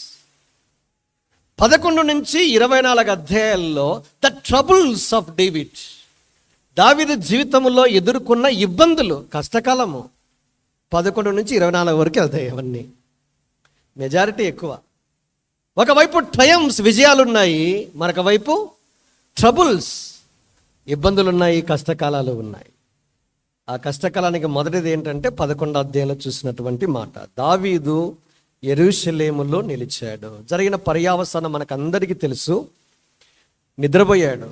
11 నుంచి 24 అధ్యాయాల్లో ద ట్రబుల్స్ ఆఫ్ డేవిడ్, దావీదు జీవితంలో ఎదుర్కొన్న ఇబ్బందులు, కష్టకాలము. 11 నుంచి 24 వరకు వెళ్తాయి అవన్నీ, మెజారిటీ ఎక్కువ. ఒకవైపు ట్రయంఫ్స్, విజయాలు ఉన్నాయి, మరొక వైపు ట్రబుల్స్, ఇబ్బందులు ఉన్నాయి, కష్టకాలాలు ఉన్నాయి. ఆ కష్టకాలానికి మొదటిది ఏంటంటే 11 అధ్యాయంలో చూసినటువంటి మాట, దావీదు యెరూషలేములో నిలిచాడు. జరిగిన పర్యావసానం మనకందరికీ తెలుసు. నిద్రపోయాడు.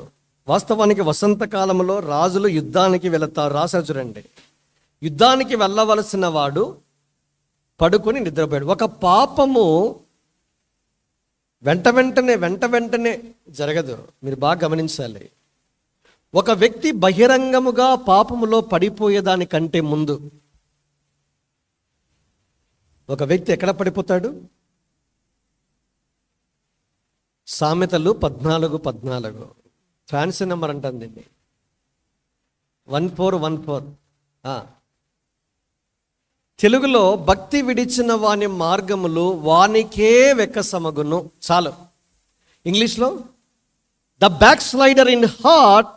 వాస్తవానికి వసంతకాలంలో రాజులు యుద్ధానికి వెళతారు. రాశారు చూడండి, యుద్ధానికి వెళ్ళవలసిన వాడు పడుకొని నిద్రపోయాడు. ఒక పాపము వెంట వెంటనే జరగదు. మీరు బాగా గమనించాలి. ఒక వ్యక్తి బహిరంగముగా పాపములో పడిపోయేదానికంటే ముందు ఒక వ్యక్తి ఎక్కడ పడిపోతాడు? సామెతలు 14:14 ఫ్యాన్సీ నెంబర్ అంటాను దీన్ని, 1414. తెలుగులో భక్తి విడిచిన వాని మార్గములు వానికే వెక్కసమగును. చాలు. ఇంగ్లీష్లో the backslider in heart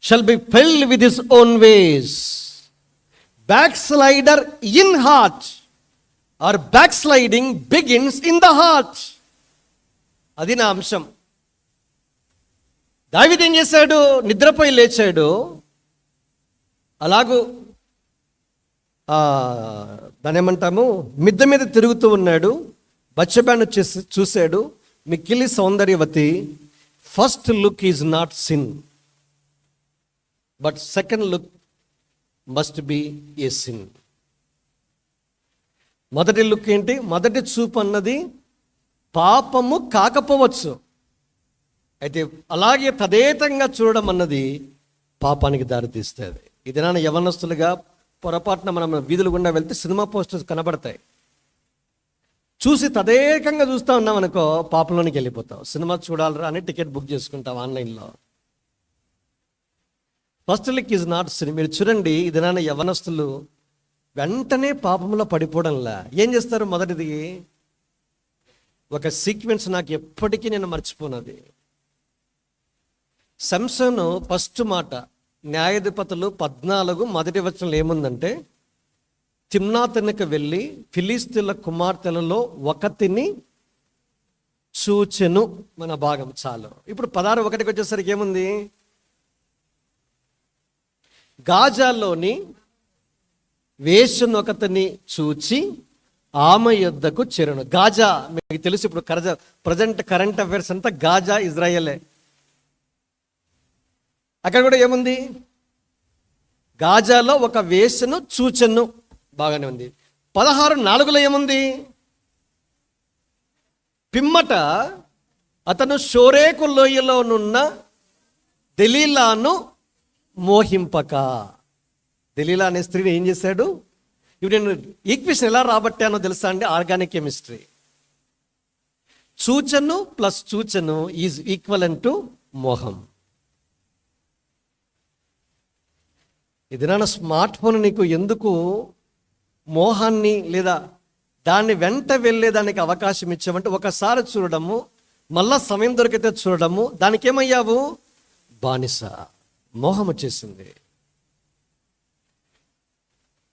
shall be filled with his own ways. Backslider in heart or backsliding begins in the heart. అది నా అంశం. దావీదు ఏం చేశాడు? నిద్రపోయి లేచాడు. అలాగూ దాని ఏమంటాము, మిద్దె మీద తిరుగుతూ ఉన్నాడు. బత్షెబాను చూశాడు, మిక్కిలి సౌందర్యవతి. First look is not sin, but second look must be a sin. మొదటి లుక్ ఏంటి? మొదటి చూపు అన్నది పాపము కాకపోవచ్చు, అయితే అలాగే తదేతంగా చూడడం అన్నది పాపానికి దారితీస్తుంది. ఇది నాన్న యవనస్తులుగా పొరపాటున మనం వీధులు గుండా వెళ్తే సినిమా పోస్టర్స్ కనబడతాయి. చూసి తదేకంగా చూస్తూ ఉన్నాం అనుకో, పాపంలోనికి వెళ్ళిపోతావు. సినిమా చూడాలరా అని టికెట్ బుక్ చేసుకుంటావు ఆన్లైన్లో. First look is not sin. మీరు చూడండి, ఇది నాన్న యవనస్తులు వెంటనే పాపంలో పడిపోవడంలా ఏం చేస్తారు? మొదటిది ఒక సీక్వెన్స్ నాకు ఎప్పటికీ నేను మర్చిపోనది. సంసోను ఫస్ట్ మాట న్యాయాధిపతులు 14 మొదటి వచనంలో ఏముందంటే, తిమ్నాతునకు వెళ్ళి ఫిలిస్తీన్ల కుమార్తెలలో ఒకతిని చూచెను. మన భాగం చాలు. ఇప్పుడు 16:1 వచ్చేసరికి ఏముంది? గాజాలోని వేశ్యను ఒకతిని చూచి ఆమె యొద్దకు చేరును. గాజా మీకు తెలుసు. ఇప్పుడు ప్రజెంట్ కరెంట్ అఫైర్స్ అంతా గాజా ఇజ్రాయెలే. అక్కడ కూడా ఏముంది? గాజాలో ఒక వేశ్యను చూచెను. బాగానే ఉంది. 16:4 ఏముంది? పిమ్మట అతను షోరేకు లోయలోనున్న దెలీలాను మోహింపక. దెలీలా అనే స్త్రీని ఏం చేశాడు? ఇప్పుడు నేను ఈక్వేషన్ ఎలా రాబట్టానో తెలుసా అండి? Organic chemistry. చూచను ప్లస్ చూచను ఈజ్ ఈక్వలెంట్ టు మోహం. ఇది నాన్న స్మార్ట్ ఫోన్ నీకు ఎందుకు మోహాన్ని లేదా దాన్ని వెంట వెళ్ళేదానికి అవకాశం ఇచ్చామంటే, ఒకసారి చూడడము, మళ్ళా సమయం దొరికితే చూడడము, దానికి ఏమయ్యావు? బానిస. మోహం వచ్చేసింది.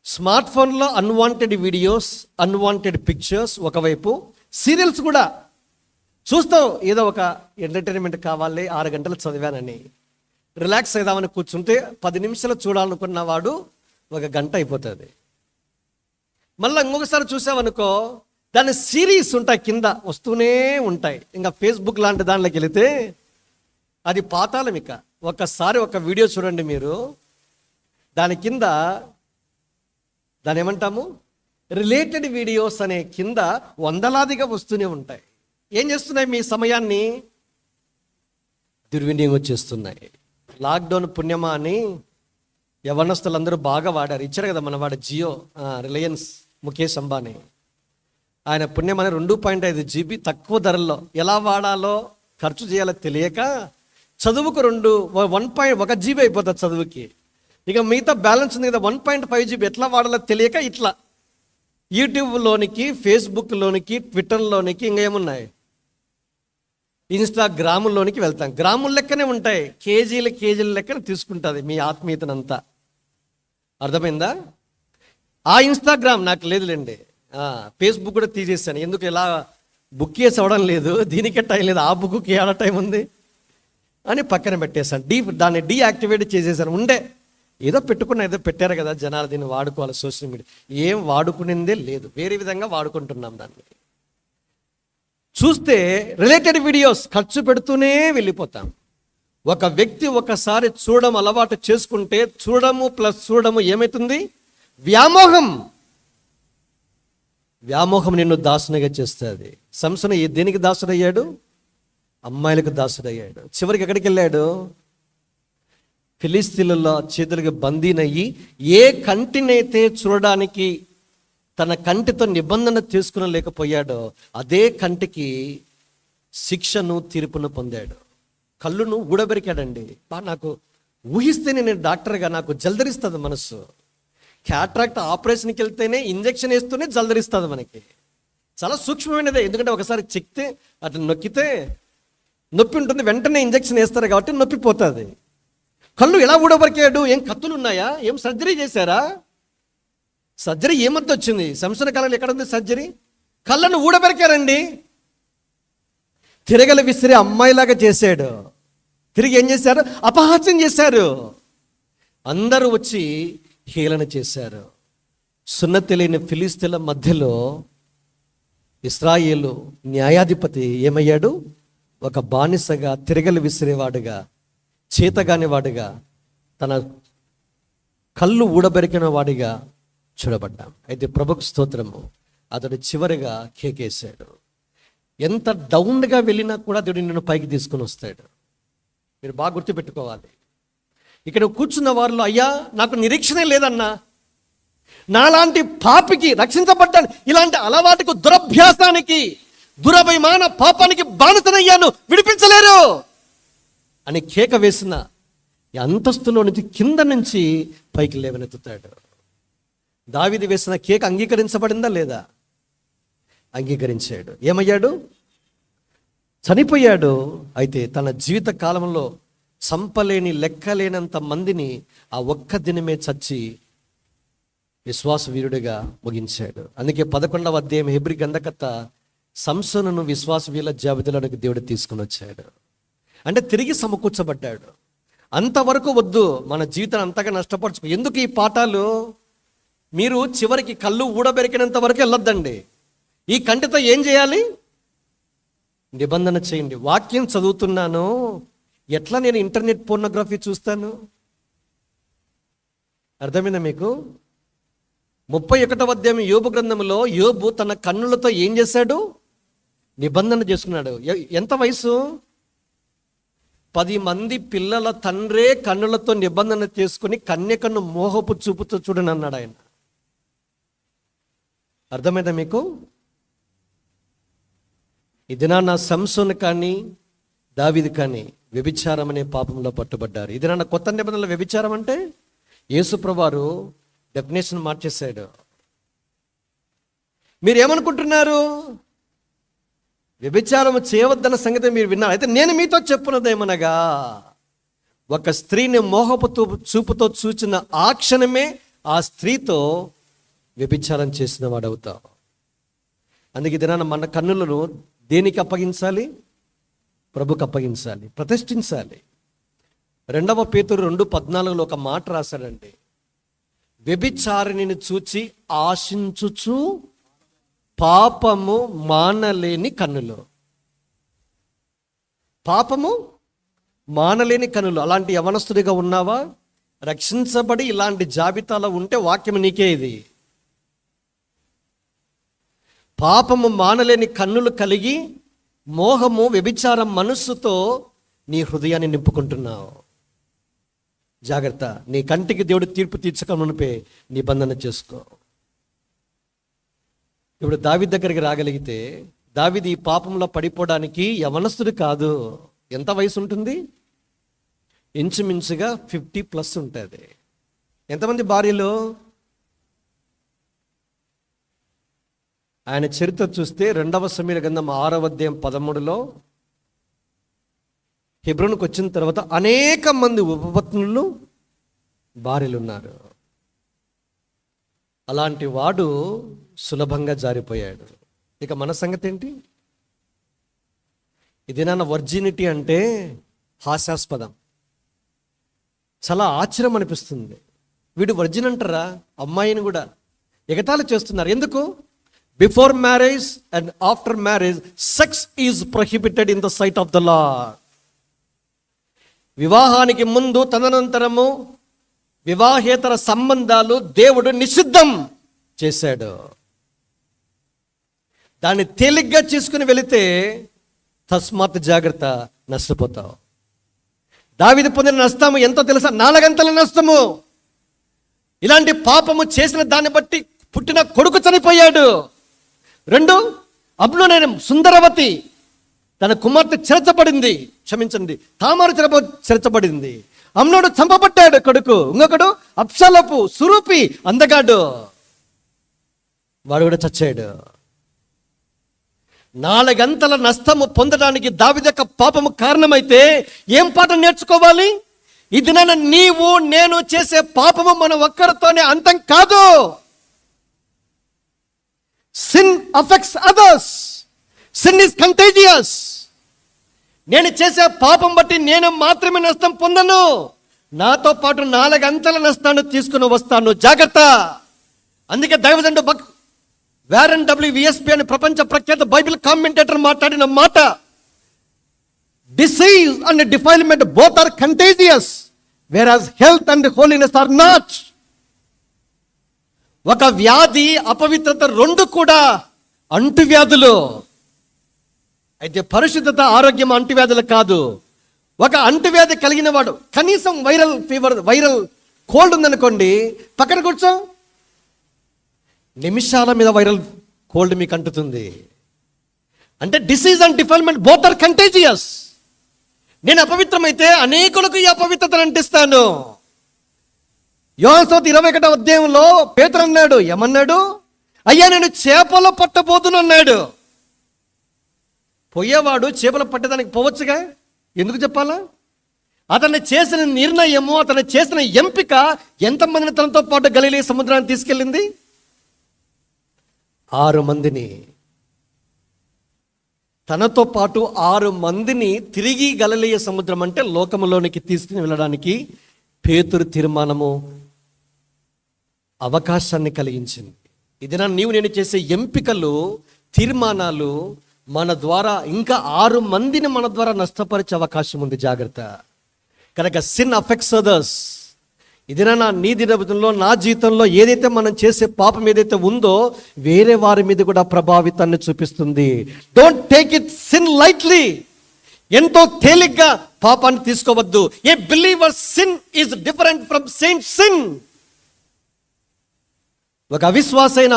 స్మార్ట్ ఫోన్లో అన్వాంటెడ్ వీడియోస్, అన్వాంటెడ్ పిక్చర్స్ ఒకవైపు, సీరియల్స్ కూడా చూస్తావు. ఏదో ఒక ఎంటర్టైన్మెంట్ కావాలి, 6 గంటలు చదివానని రిలాక్స్ అయిదామని కూర్చుంటే 10 నిమిషాలు చూడాలనుకున్న వాడు 1 గంట అయిపోతుంది. మళ్ళీ ఇంకొకసారి చూసావనుకో, దాని సిరీస్ ఉంటాయి, కింద వస్తూనే ఉంటాయి. ఇంకా ఫేస్బుక్ లాంటి దానిలోకి వెళితే అది పాతాళం. ఇక ఒక్కసారి ఒక వీడియో చూడండి మీరు, దాని కింద దాని ఏమంటాము, రిలేటెడ్ వీడియోస్ అనే కింద వందలాదిగా వస్తూనే ఉంటాయి. ఏం చేస్తున్నాయి? మీ సమయాన్ని దుర్వినియోగం చేస్తున్నాయి. లాక్డౌన్ పుణ్యమా అని యవనస్తులందరూ బాగా వాడారు. ఇచ్చారు కదా మన వాడు జియో, రిలయన్స్ ముఖేష్ అంబానీ. ఆయన పుణ్యం అని 2.5 GB తక్కువ ధరల్లో ఎలా వాడాలో ఖర్చు చేయాలో తెలియక చదువుకు 1 GB అయిపోతుంది చదువుకి. ఇక మిగతా బ్యాలెన్స్ ఉంది కదా 1.5 GB ఎట్లా వాడాలో తెలియక ఇట్లా యూట్యూబ్లోనికి, ఫేస్బుక్లోనికి, ట్విట్టర్లోనికి, ఇంకా ఏమున్నాయి, ఇన్స్టాగ్రాముల్లోనికి వెళ్తాం. గ్రాముల లెక్కనే ఉంటాయి, కేజీల లెక్కన తీసుకుంటుంది మీ ఆత్మీయతనంతా. అర్థమైందా? ఆ ఇన్స్టాగ్రామ్ నాకు లేదులేండి, ఫేస్బుక్ కూడా తీసేసాను. ఎందుకు ఇలా బుక్ చేసి అవ్వడం లేదు, దీనికే టైం లేదు, ఆ బుక్కి ఏడ టైం ఉంది అని పక్కన పెట్టేశాను. దాన్ని డీయాక్టివేట్ చేసేసాను. ఉండే ఏదో పెట్టారు కదా జనాలు, దీన్ని వాడుకోవాలి సోషల్ మీడియా. ఏం వాడుకునేదే లేదు, వేరే విధంగా వాడుకుంటున్నాం దాన్ని. చూస్తే రిలేటెడ్ వీడియోస్ ఖర్చు పెడుతూనే వెళ్ళిపోతాం. ఒక వ్యక్తి ఒకసారి చూడడం అలవాటు చేసుకుంటే చూడము ఏమవుతుంది? వ్యామోహం నిన్ను దాసునిగా చేస్తుంది. సంసోను దేనికి దాసుడయ్యాడు? అమ్మాయిలకు దాసుడయ్యాడు. చివరికి ఎక్కడికి వెళ్ళాడు? ఫిలిస్తీన్ల చేతులకు బందీనయ్యి ఏ కంటినైతే చూడడానికి తన కంటితో నిబంధన తీసుకునలేకపోయాడో అదే కంటికి శిక్షను, తీర్పును పొందాడు. కళ్ళును ఊడబెరికాడండి. నాకు ఊహిస్తేనే, నేను డాక్టర్గా నాకు జల్దరిస్తుంది మనసు. క్యాట్రాక్ట్ ఆపరేషన్కి వెళ్తేనే ఇంజెక్షన్ వేస్తూనే జల్దరిస్తుంది మనకి. చాలా సూక్ష్మమైనదే. ఎందుకంటే ఒకసారి చెక్తే అట్లా నొక్కితే నొప్పి ఉంటుంది, వెంటనే ఇంజెక్షన్ వేస్తారు కాబట్టి నొప్పి పోతుంది. కళ్ళు ఎలా ఊడబరికాడు? ఏం కత్తులు ఉన్నాయా? ఏం సర్జరీ చేశారా? సర్జరీ ఏమద్దు వచ్చింది? సంవత్సర కాలంలో ఎక్కడ ఉంది సర్జరీ? కళ్ళను ఊడబెరికారండి. తిరగల విసిరి అమ్మాయిలాగా చేశాడు. తిరిగి ఏం చేశారు? అపహాస్యం చేశారు. అందరూ వచ్చి హేళన చేశారు. సున్నతి లేని ఫిలిస్తీన్ల మధ్యలో ఇశ్రాయేలు న్యాయాధిపతి ఏమయ్యాడు? ఒక బానిసగా, తిరగలు విసిరేవాడుగా, చేతగానివాడుగా, తన కళ్ళు ఊడబెరికిన వాడిగా చూడబడ్డాం. అయితే ప్రభుకు స్తోత్రము, అతడు చివరిగా కేకేశాడు. ఎంత డౌన్గా వెళ్ళినా కూడా దేవుడు నిన్ను పైకి తీసుకుని వస్తాడు. మీరు బాగా గుర్తుపెట్టుకోవాలి. ఇక్కడ కూర్చున్న వారిలో, అయ్యా నాకు నిరీక్షణ లేదన్నా, నాలాంటి పాపికి రక్షించబడ్డాను, ఇలాంటి అలవాటుకు, దురభ్యాసానికి, దురభిమాన పాపానికి బానిసనయ్యాను, విడిపించలేరు అని కేక వేసిన ఈ అంతస్తులో నుంచి కింద నుంచి పైకి లేవనెత్తుతాడు. దావీదు వేసిన కేక అంగీకరించబడిందా లేదా? అంగీకరించాడు. ఏమయ్యాడు? చనిపోయాడు. అయితే తన జీవిత కాలంలో చంపలేని, లెక్కలేనంత మందిని ఆ ఒక్క దినమే చచ్చి విశ్వాస వీరుడిగా ముగించాడు. అందుకే 11వ అధ్యాయం హెబ్రీ గ్రంథకర్త సంసోనును విశ్వాస వీరుల జాబితాలోనికి దేవుడు తీసుకుని వచ్చాడు. అంటే తిరిగి సమకూర్చబడ్డాడు. అంతవరకు వద్దు, మన జీవితాన్ని అంతగా నష్టపరచుకో. ఎందుకు ఈ పాఠాలు? మీరు చివరికి కళ్ళు ఊడబెరికినంత వరకు వెళ్ళొద్దండి. ఈ కంటితో ఏం చేయాలి? నిబంధన చేయండి. వాక్యం చదువుతున్నాను, ఎట్లా నేను ఇంటర్నెట్ పోర్నోగ్రఫీ చూస్తాను? అర్థమైందా మీకు? 31వ అధ్యాయం యోబు గ్రంథంలో యోబు తన కన్నులతో ఏం చేశాడు? నిబంధన చేసుకున్నాడు. ఎంత వయసు? 10 మంది పిల్లల తండ్రే కన్నులతో నిబంధన చేసుకుని కన్యకను మోహపు చూపుతో చూడని అన్నాడు ఆయన. అర్థమైందా మీకు? ఈ దినాన్న సంసోను కానీ దావీదు కానీ వ్యభిచారం అనే పాపంలో పట్టుబడ్డారు. ఈ దినాన్న కొత్త నిబంధనలో వ్యభిచారం అంటే యేసుప్రభువారు డెఫినేషన్ మార్చేశాడు. మీరేమనుకుంటున్నారు? వ్యభిచారం చేయవద్దన్న సంగతి మీరు విన్నారు. అయితే నేను మీతో చెప్పున్నదేమనగా, ఒక స్త్రీని మోహపు చూపుతో చూచిన ఆ క్షణమే ఆ స్త్రీతో వ్యభిచారం చేసిన వాడవుతావు. అందుకే దినాన మన కన్నులను దేనికి అప్పగించాలి? ప్రభుకు అప్పగించాలి, ప్రతిష్ఠించాలి. 2వ పేతురు 2:14 ఒక మాట రాశాడండి. వ్యభిచారిణిని చూచి ఆశించుచు పాపము మానలేని కన్నులు. పాపము మానలేని కన్నులు. అలాంటి యవనస్తుడిగా ఉన్నావా? రక్షించబడి ఇలాంటి జాబితాలో ఉంటే వాక్యం నీకే ఇది. పాపము మానలేని కన్నులు కలిగి మోహము, వ్యభిచారం మనస్సుతో నీ హృదయాన్ని నింపుకుంటున్నావు? జాగ్రత్త, నీ కంటికి దేవుడు తీర్పు తీర్చక మునిపే నిబంధన చేసుకో. ఇప్పుడు దావీదు దగ్గరికి రాగలిగితే, దావీదు ఈ పాపంలో పడిపోవడానికి యవనస్తుడు కాదు. ఎంత వయసు ఉంటుంది? ఇంచుమించుగా 50+ ఉంటుంది. ఎంతమంది భార్యలు? ఆయన చరిత్ర చూస్తే 2వ సమూయేలు గ్రంథం 6వ అధ్యాయం 13లో, హెబ్రోనుకు వచ్చిన తర్వాత అనేక మంది ఉపపత్నులు భార్యలు ఉన్నారు. అలాంటి వాడు సులభంగా జారిపోయాడు. ఇక మన సంగతి ఏంటి? ఇది నాన్న వర్జినిటీ అంటే హాస్యాస్పదం, చాలా ఆశ్చర్యం అనిపిస్తుంది. వీడు వర్జిన్ అంటారా? అమ్మాయిని కూడా ఎగతాళి చేస్తున్నారు. ఎందుకు? Before marriage and after marriage sex is prohibited in the sight of the Lord. వివాహానికి ముందు తదనంతరము వివాహేతర సంబంధాలు దేవుడు నిషిద్ధం చేశాడు. దాన్ని తేలిగ్గా తీసుకుని వెళితే తస్మాత్ జాగ్రత్త, నష్టపోతావు. దావీదు పొందిన నష్టము ఎంతో తెలుసా? 4 గంటల నష్టము. ఇలాంటి పాపము చేసిన దాన్ని బట్టి పుట్టిన కొడుకు చనిపోయాడు. 2, అబ్నోను సుందరవతి తన కుమార్తె చెరచబడింది, క్షమించండి, తామారు చెరచబడింది. అమ్నోడు చంపబడ్డాడు కొడుకు. ఇంకొకడు అబ్షాలోపు సురూపి అందగాడు, వాడు కూడా చచ్చాడు. 4 గంటల నష్టము పొందడానికి దావీదు యొక్క పాపము కారణమైతే ఏం పాఠం నేర్చుకోవాలి? ఇది నీవు నేను చేసే పాపము మన ఒక్కరితోనే అంతం కాదు. Sin affects others. Sin is contagious. నేను చేసే పాపం బట్టి నేను మాత్రమే నష్టం పొందను, నాతో పాటు 4 గంటల నష్టాన్ని తీసుకుని వస్తాను. జాగ్రత్త. అందుకే దైవజనుడు వారెన్ WSP అని ప్రపంచ ప్రఖ్యాత బైబిల్ కామెంటేటర్ మాట్లాడిన మాట, disease and defilement both are contagious whereas health and holiness are not. ఒక వ్యాధి, అపవిత్రత 2 కూడా అంటువ్యాధులు. అయితే పరిశుద్ధత, ఆరోగ్యం అంటువ్యాధులు కాదు. ఒక అంటువ్యాధి కలిగిన వాడు, కనీసం వైరల్ ఫీవర్, వైరల్ కోల్డ్ ఉందనుకోండి, పక్కన కూర్చో, నిమిషాల మీద వైరల్ కోల్డ్ మీకు అంటుతుంది. అంటే disease and defilement both are contagious. నేను అపవిత్రమైతే అనేకులకు ఈ అపవిత్రతను అంటిస్తాను. యోహాను సువార్త 21వ అధ్యాయంలో పేతురు అన్నాడు, ఏమన్నాడు? అయ్యా నేను చేపలు పట్టబోతును అన్నాడు. పోయేవాడు చేపలు పట్టడానికి పోవచ్చుగా, ఎందుకు చెప్పాలా? అతన్ని చేసిన నిర్ణయము, అతను చేసిన ఎంపిక ఎంతమందిని తనతో పాటు గలిలీ సముద్రాన్ని తీసుకెళ్ళింది? 6 మందిని. తనతో పాటు 6 మందిని తిరిగి గలిలీ సముద్రం అంటే లోకములోనికి తీసుకుని వెళ్ళడానికి పేతురు తీర్మానము అవకాశాన్ని కలిగించింది. ఇది నీవు నేను చేసే ఎంపికలు, తీర్మానాలు మన ద్వారా ఇంకా 6 మందిని మన ద్వారా నష్టపరిచే అవకాశం ఉంది. జాగ్రత్త. కనుక సిన్ అఫెక్ట్స్ అదర్స్. ఇది నీ దినబుద్ధంలో, నా జీవితంలో ఏదైతే మనం చేసే పాపం ఏదైతే ఉందో వేరే వారి మీద కూడా ప్రభావితాన్ని చూపిస్తుంది. Don't take it sin lightly. ఎంతో తేలిగ్గా పాపాన్ని తీసుకోవద్దు. A believer sin is different from Saint sin. ఒక అవిశ్వాసైన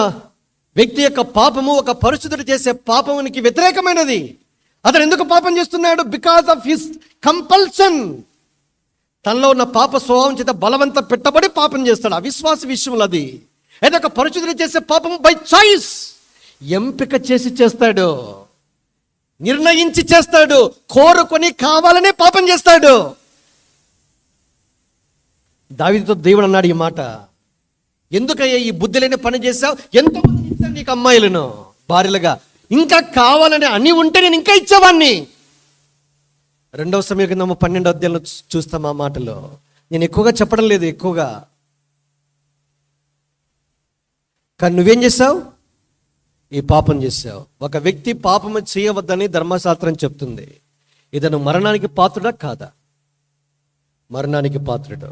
వ్యక్తి యొక్క పాపము ఒక పరిశుద్ధుడు చేసే పాపమునికి వ్యతిరేకమైనది. అతను ఎందుకు పాపం చేస్తున్నాడు? Because of his compulsion. తనలో ఉన్న పాప స్వభావం చేత బలవంత పెట్టబడి పాపం చేస్తాడు. అవిశ్వాస విషయంలో అది. అయితే ఒక పరిశుద్ధుడు చేసే పాపం బై చాయిస్, ఎంపిక చేసి చేస్తాడు, నిర్ణయించి చేస్తాడు, కోరుకొని కావాలనే పాపం చేస్తాడు. దావీదుతో దేవుడు అన్నాడు ఈ మాట, ఎందుకయ్యా ఈ బుద్ధి లేని పని చేశావు? ఎంతోమంది ఇచ్చాను నీకు అమ్మాయిలను భార్యలుగా, ఇంకా కావాలని అని ఉంటే నేను ఇంకా ఇచ్చేవాడిని. 2వ సమూయేలు గ్రంథము 12వ అధ్యాయంలో చూస్తాం ఆ మాటలో. నేను ఎక్కువగా చెప్పడం లేదు, ఎక్కువగా. కానీ నువ్వేం చేసావు? ఈ పాపం చేసావు. ఒక వ్యక్తి పాపము చేయవద్దని ధర్మశాస్త్రం చెప్తుంది. ఇతను మరణానికి పాత్రుడా కాదా? మరణానికి పాత్రుడు.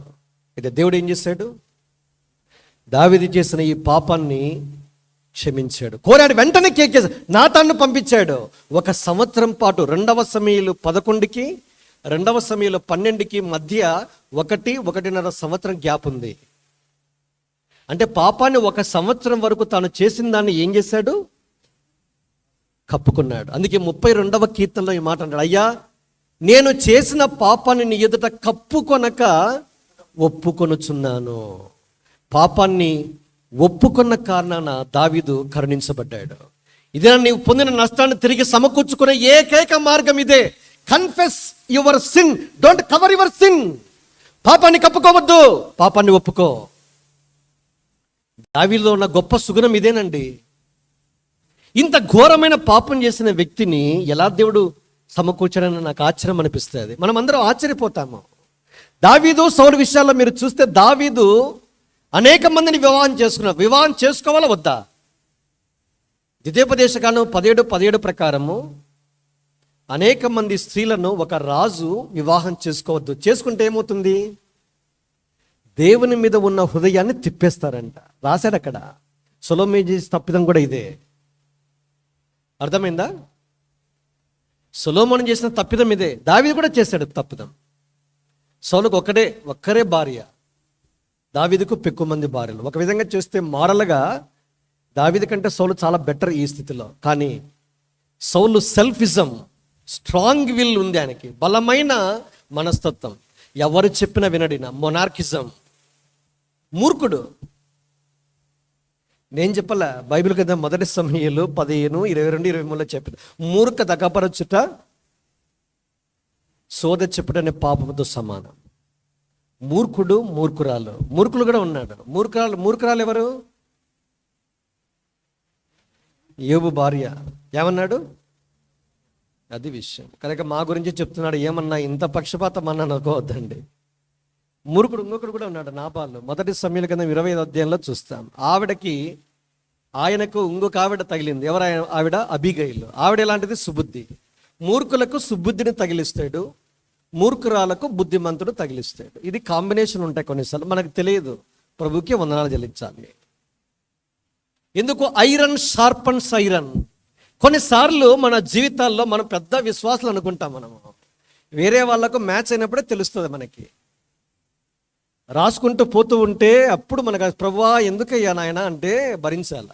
అయితే దేవుడు ఏం చేశాడు? దావీదు చేసిన ఈ పాపాన్ని క్షమించాడు, కోరాడు. వెంటనే కేకేశాడు, నాతాన్ను పంపించాడు. 1 సంవత్సరం పాటు 2వ సమూయేలు 11కి రెండవ సమయంలో 12కి మధ్య 1.5 సంవత్సరం గ్యాప్ ఉంది. అంటే పాపాన్ని 1 సంవత్సరం వరకు తాను చేసిన దాన్ని ఏం చేశాడు? కప్పుకున్నాడు. అందుకే 32వ కీర్తనలో ఈ మాట అన్నాడు, అయ్యా నేను చేసిన పాపాన్ని నీ ఎదుట కప్పుకొనక ఒప్పుకొనుచున్నాను. పాపాన్ని ఒప్పుకున్న కారణాన దావీదు కరుణించబడ్డాడు. ఇదే నీవు పొందిన నష్టాన్ని తిరిగి సమకూర్చుకునే ఏకైక మార్గం ఇదే. Confess your sin, don't cover your sin. పాపాన్ని కప్పుకోవద్దు, పాపాన్ని ఒప్పుకో. దావీదులో ఉన్న గొప్ప సుగుణం ఇదేనండి. ఇంత ఘోరమైన పాపం చేసిన వ్యక్తిని ఎలా దేవుడు సమకూర్చాడని నాకు ఆశ్చర్యం అనిపిస్తుంది. మనం అందరం ఆశ్చర్యపోతాము. దావీదు సౌలు విషయాల్లో మీరు చూస్తే దావీదు అనేక మందిని వివాహం చేసుకున్నాడు. వివాహం చేసుకోవాలా వద్దా? ద్వితీయోపదేశకాండం 17:17 ప్రకారము అనేక మంది స్త్రీలను ఒక రాజు వివాహం చేసుకోవద్దు. చేసుకుంటే ఏమవుతుంది? దేవుని మీద ఉన్న హృదయాన్ని తిప్పేస్తారంట. రాశాడు అక్కడ. సొలొమోను చేసిన తప్పిదం కూడా ఇదే. అర్థమైందా? సొలొమోను చేసిన తప్పిదం ఇదే. దావీదు కూడా చేశాడు తప్పిదం. సౌలుకు ఒక్కరే భార్య, దావీదుకు పెక్కు మంది భార్యలు. ఒక విధంగా చూస్తే మారల్గా దావీదు కంటే సౌలు చాలా బెటర్ ఈ స్థితిలో. కానీ సౌలు సెల్ఫిజం, స్ట్రాంగ్ విల్ ఉంది ఆయనకి, బలమైన మనస్తత్వం, ఎవరు చెప్పినా వినడిన మొనార్కిజం, మూర్ఖుడు. నేను చెప్పాల, బైబిల్ కదా మొదటి సమయాలు 15:22-23 చెప్పింది, మూర్ఖ దగపరచుట సోద చెప్పుటనే పాపముతో సమానం. మూర్ఖుడు, మూర్ఖురాలు. మూర్ఖులు కూడా ఉన్నాడు. మూర్ఖురాలు ఎవరు? యోబు భార్య. ఏమన్నాడు? అది విషయం. కనుక మా గురించి చెప్తున్నాడు. ఏమన్నా ఇంత పక్షపాతం అన్నా అనుకోవద్దండి. మూర్ఖుడు కూడా ఉన్నాడు. నాబాలు. మొదటి సమయాల కింద 25వ అధ్యాయంలో చూస్తాం. ఆయనకు ఇంకొక ఆవిడ తగిలింది. ఎవరు ఆవిడ? అబీగయిల్. ఆవిడ ఎలాంటిది? సుబుద్ధి. మూర్ఖులకు సుబుద్ధిని తగిలిస్తాడు, మూర్ఖురాలకు బుద్ధిమంతుడు తగిలిస్తాడు. ఇది కాంబినేషన్ ఉంటాయి. కొన్నిసార్లు మనకు తెలియదు. ప్రభుకి వందనాలు చెల్లించాలి. ఎందుకు? Iron sharpens iron. కొన్నిసార్లు మన జీవితాల్లో మనం పెద్ద విశ్వాసాలు అనుకుంటాం. మనము వేరే వాళ్ళకు మ్యాచ్ అయినప్పుడే తెలుస్తుంది మనకి. రాసుకుంటూ పోతూ ఉంటే అప్పుడు మనకు ప్రభువా ఎందుకయ్యా నాయన అంటే భరించాల.